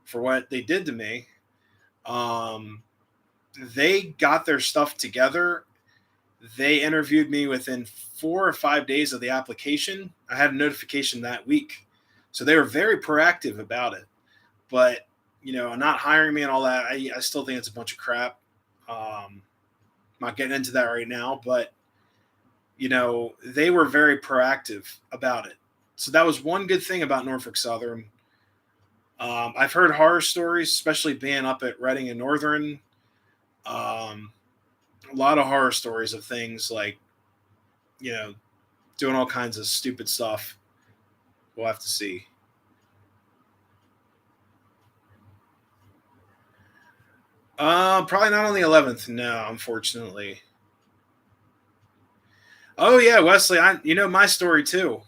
for what they did to me, um, they got their stuff together. They interviewed me within 4 or 5 days of the application. I had a notification that week, so they were very proactive about it. But not hiring me and all that, I still think it's a bunch of crap. Not getting into that right now, but they were very proactive about it. So that was one good thing about Norfolk Southern. I've heard horror stories, especially being up at Reading and Northern. A lot of horror stories of things like, doing all kinds of stupid stuff. We'll have to see. Probably not on the 11th. No, unfortunately. Oh yeah, Wesley. My story too.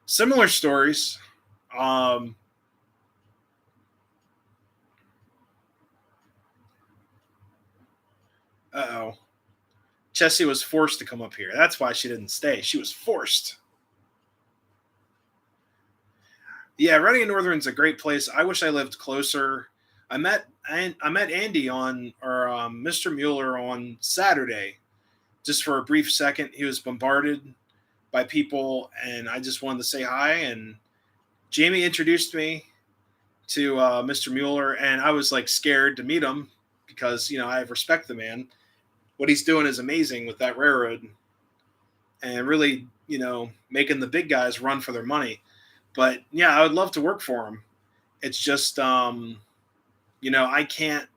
Similar stories. Um, oh. Chessie was forced to come up here. That's why she didn't stay. She was forced. Yeah, Reading and Northern's a great place. I wish I lived closer. I met Andy or Mr. Mueller on Saturday, just for a brief second. He was bombarded by people, and I just wanted to say hi. And Jamie introduced me to Mr. Mueller, and I was like scared to meet him because I respect the man. What he's doing is amazing with that railroad, and really making the big guys run for their money. But yeah, I would love to work for him. It's just I can't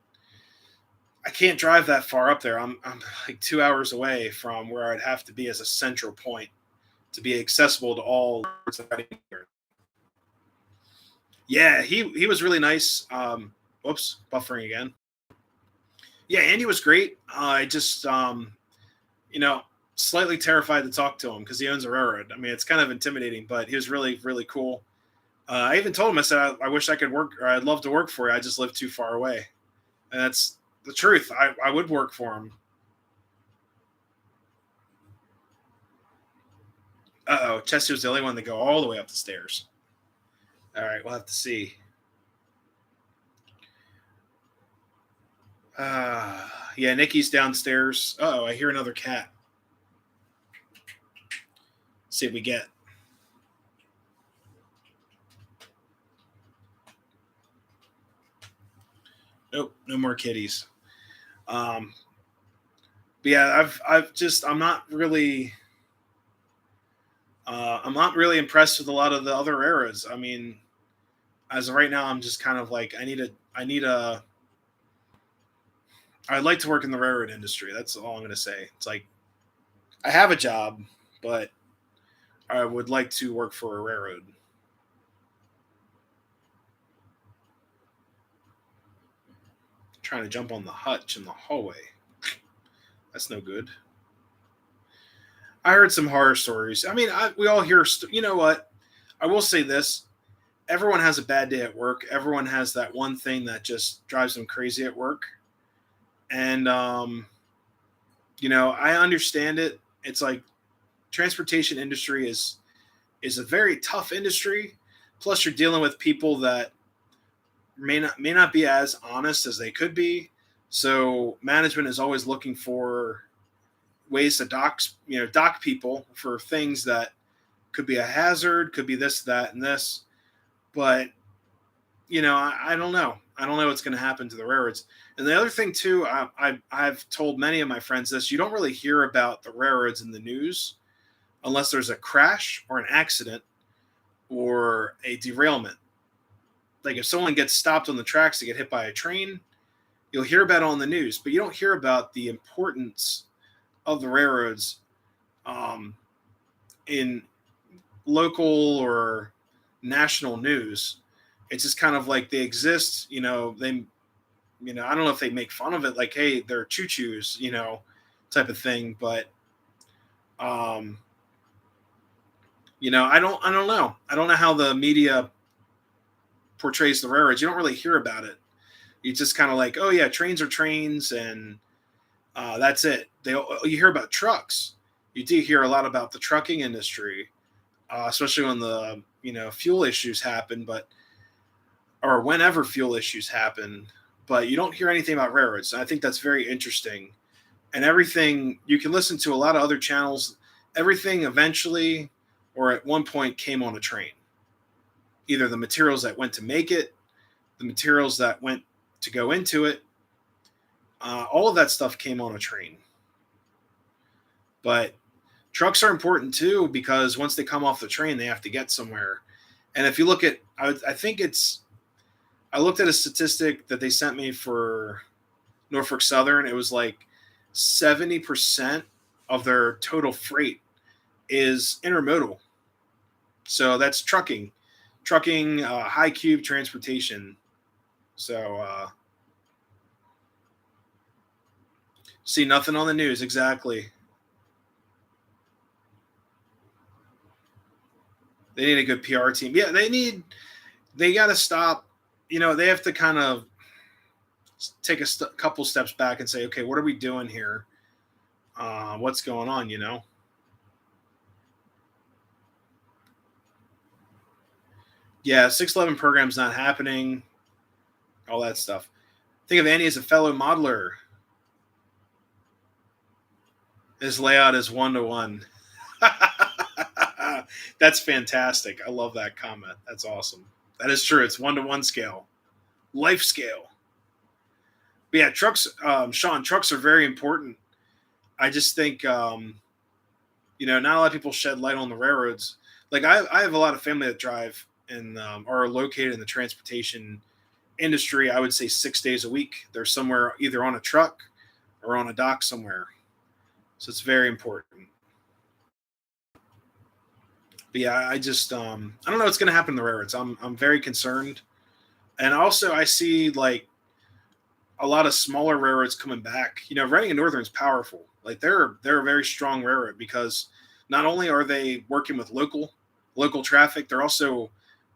drive that far up there. I'm like 2 hours away from where I'd have to be as a central point to be accessible to all. Yeah, he was really nice. Whoops, buffering again. Yeah, Andy was great. I just you know slightly terrified to talk to him because he owns a railroad. I mean, it's kind of intimidating, but he was really really cool. I even told him, I said, I wish I could work, or I'd love to work for you. I just live too far away, and that's the truth. I would work for him. Uh-oh, Chester was the only one to go all the way up the stairs. All right, we'll have to see. Yeah, Nikki's downstairs. Uh-oh, I hear another cat. See what we get. Nope, no more kitties. Um, but yeah, I'm not really impressed with a lot of the other eras. I mean, as of right now, I'm just kind of like, I'd like to work in the railroad industry. That's all I'm going to say. It's like, I have a job, but I would like to work for a railroad. Trying to jump on the hutch in the hallway. That's no good. I heard some horror stories. I mean, we all hear. You know what? I will say this: everyone has a bad day at work. Everyone has that one thing that just drives them crazy at work. And I understand it. It's like transportation industry is a very tough industry. Plus, you're dealing with people that may not be as honest as they could be. So management is always looking for ways to dock people for things that could be a hazard, could be this, that, and this. But I don't know. I don't know what's going to happen to the railroads. And the other thing too, I've told many of my friends this: you don't really hear about the railroads in the news unless there's a crash or an accident or a derailment. Like if someone gets stopped on the tracks to get hit by a train, you'll hear about it on the news, but you don't hear about the importance of the railroads, um, in local or national news. It's just kind of like they exist, you know, they, you know, I don't know if they make fun of it, like, hey, they're choo-choos, you know, type of thing. But, um, you know, I don't know. I don't know how the media portrays the railroads. You don't really hear about it. You just kind of like, oh yeah, trains are trains, and that's it. You hear about trucks. You do hear a lot about the trucking industry, especially when the, you know, fuel issues happen, but or whenever fuel issues happen. But you don't hear anything about railroads. And I think that's very interesting. And everything, you can listen to a lot of other channels. Everything eventually, or at one point, came on a train. Either the materials that went to make it, the materials that went to go into it, all of that stuff came on a train. But trucks are important too, because once they come off the train, they have to get somewhere. And if you look at, I think it's, I looked at a statistic that they sent me for Norfolk Southern. It was like 70% of their total freight is intermodal. So that's trucking, high cube transportation. So, see nothing on the news. Exactly. They need a good PR team. Yeah, they got to stop. You know, they have to kind of take a couple steps back and say, okay, what are we doing here? What's going on, you know? Yeah, 611 program's not happening. All that stuff. Think of Andy as a fellow modeler. His layout is 1-to-1. That's fantastic. I love that comment. That's awesome. That is true. It's 1-to-1 scale, life scale. But yeah, trucks, Sean, trucks are very important. I just think, you know, not a lot of people shed light on the railroads. Like I have a lot of family that drive and are located in the transportation industry. I would say 6 days a week. They're somewhere either on a truck or on a dock somewhere. So it's very important. But yeah, I just I don't know what's going to happen to the railroads. I'm very concerned, and also I see like a lot of smaller railroads coming back. You know, Reading and Northern is powerful. Like they're a very strong railroad because not only are they working with local traffic, they're also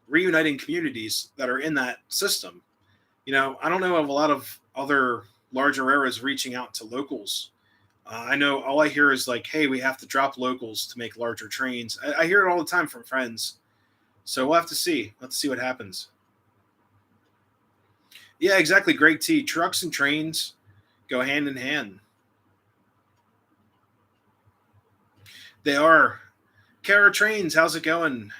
reuniting communities that are in that system. You know, I don't know of a lot of other larger railroads reaching out to locals. I know all I hear is like, hey, we have to drop locals to make larger trains. I hear it all the time from friends. So we'll have to see. Let's see what happens. Yeah, exactly. Great T. Trucks and trains go hand in hand. They are. Kara Trains, how's it going?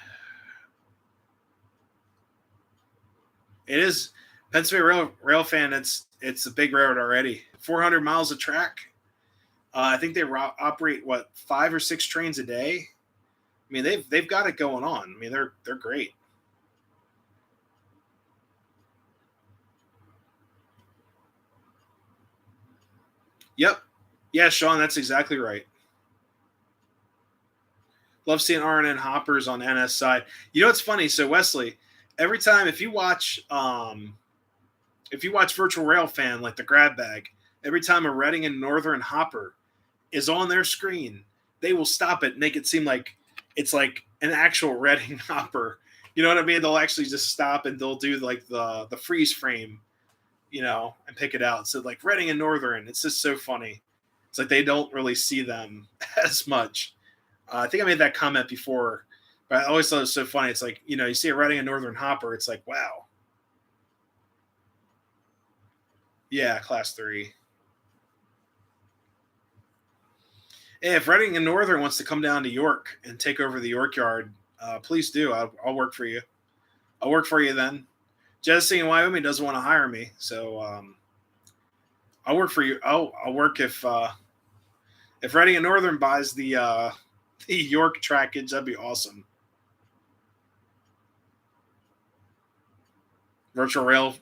It is Pennsylvania Rail fan. It's a big railroad already. 400 miles of track. I think they operate what 5 or 6 trains a day. I mean they've got it going on. I mean they're great. Yep. Yeah, Sean, that's exactly right. Love seeing RNN hoppers on NS side. You know what's funny? So Wesley, every time if you watch Virtual Rail Fan like the grab bag, every time a Reading and Northern hopper is on their screen, they will stop it and make it seem like it's like an actual Reading hopper. You know what I mean? They'll actually just stop and they'll do like the freeze frame, you know, and pick it out. So like Reading and Northern, it's just so funny. It's like they don't really see them as much. I think I made that comment before, but I always thought it was so funny. It's like, you know, you see a Reading and Northern hopper, it's like, wow. Yeah, class 3. Hey, if Reading and Northern wants to come down to York and take over the York Yard, please do. I'll work for you. I'll work for you then. Jesse in Wyoming doesn't want to hire me, so I'll work for you. I'll work if Reading and Northern buys the York trackage. That'd be awesome. Virtual Rail.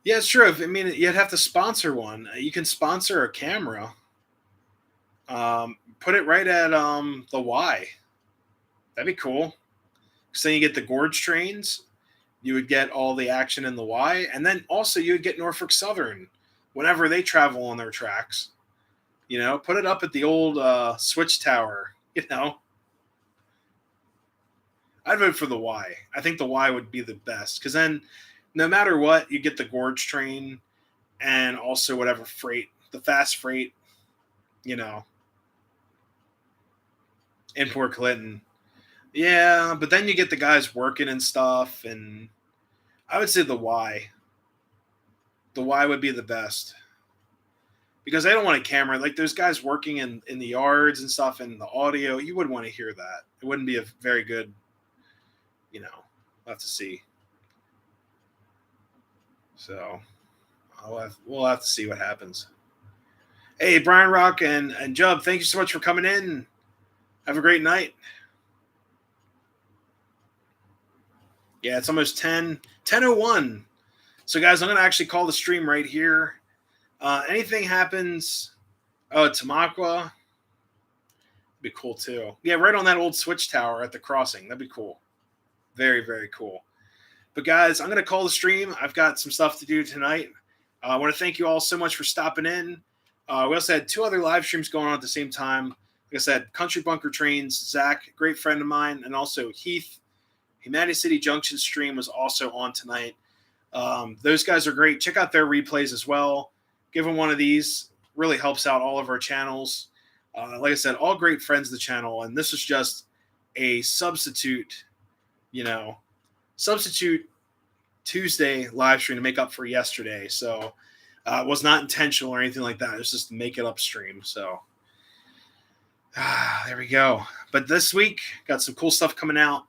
Yeah, it's true. I mean, you'd have to sponsor one. You can sponsor a camera. Put it right at the Y. That'd be cool. So then you get the gorge trains. You would get all the action in the Y, and then also you would get Norfolk Southern whenever they travel on their tracks. You know, put it up at the old switch tower. You know, I'd vote for the Y. I think the Y would be the best because then, no matter what, you get the gorge train and also whatever freight, the fast freight. You know, in Port Clinton. Yeah, but then you get the guys working and stuff, and I would say the Y. The Y would be the best because I don't want a camera like those guys working in the yards and stuff, and the audio. You wouldn't want to hear that. It wouldn't be a very good. You know, we'll have to see. So we'll have to see what happens. Hey, Brian Rock and Jub, thank you so much for coming in. Have a great night. Yeah, it's almost 10:01. So, guys, I'm going to actually call the stream right here. Anything happens, Tamaqua, be cool too. Yeah, right on that old switch tower at the crossing. That'd be cool. Very, very cool. But, guys, I'm going to call the stream. I've got some stuff to do tonight. I want to thank you all so much for stopping in. We also had 2 other live streams going on at the same time. Like I said, Country Bunker Trains, Zach, great friend of mine, and also Heath. Humanity City Junction stream was also on tonight. Those guys are great. Check out their replays as well. Give them one of these. Really helps out all of our channels. Like I said, all great friends of the channel. And this was just a Substitoot Tuesday live stream to make up for yesterday. So it was not intentional or anything like that. It was just make it up stream. So there we go. But this week, got some cool stuff coming out.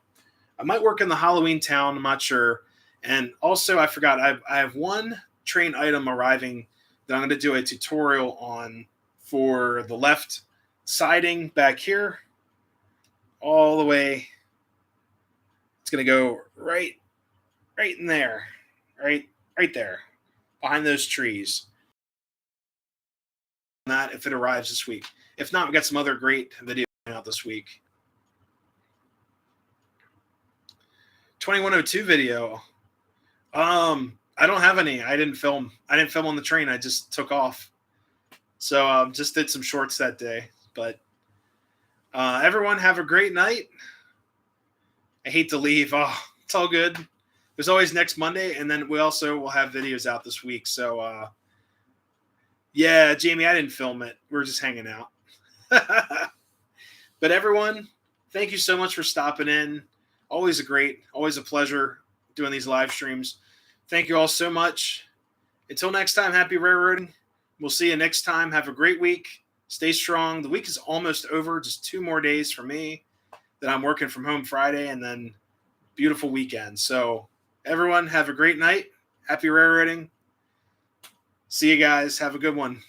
I might work in the Halloween town. I'm not sure. And also, I forgot, I have one train item arriving that I'm going to do a tutorial on for the left siding back here. All the way. It's going to go right in there. Right there. Behind those trees. That if it arrives this week. If not, we got some other great videos out this week. 2102 video. I don't have any. I didn't film on the train. I just took off. So just did some shorts that day. But everyone have a great night. I hate to leave. Oh, it's all good. There's always next Monday, and then we also will have videos out this week. So yeah, Jamie, I didn't film it. We were just hanging out. But everyone, thank you so much for stopping in. Always a pleasure doing these live streams. Thank you all so much. Until next time, happy railroading. We'll see you next time. Have a great week. Stay strong. The week is almost over. Just 2 more days for me. Then I'm working from home Friday and then beautiful weekend. So everyone have a great night. Happy railroading. See you guys. Have a good one.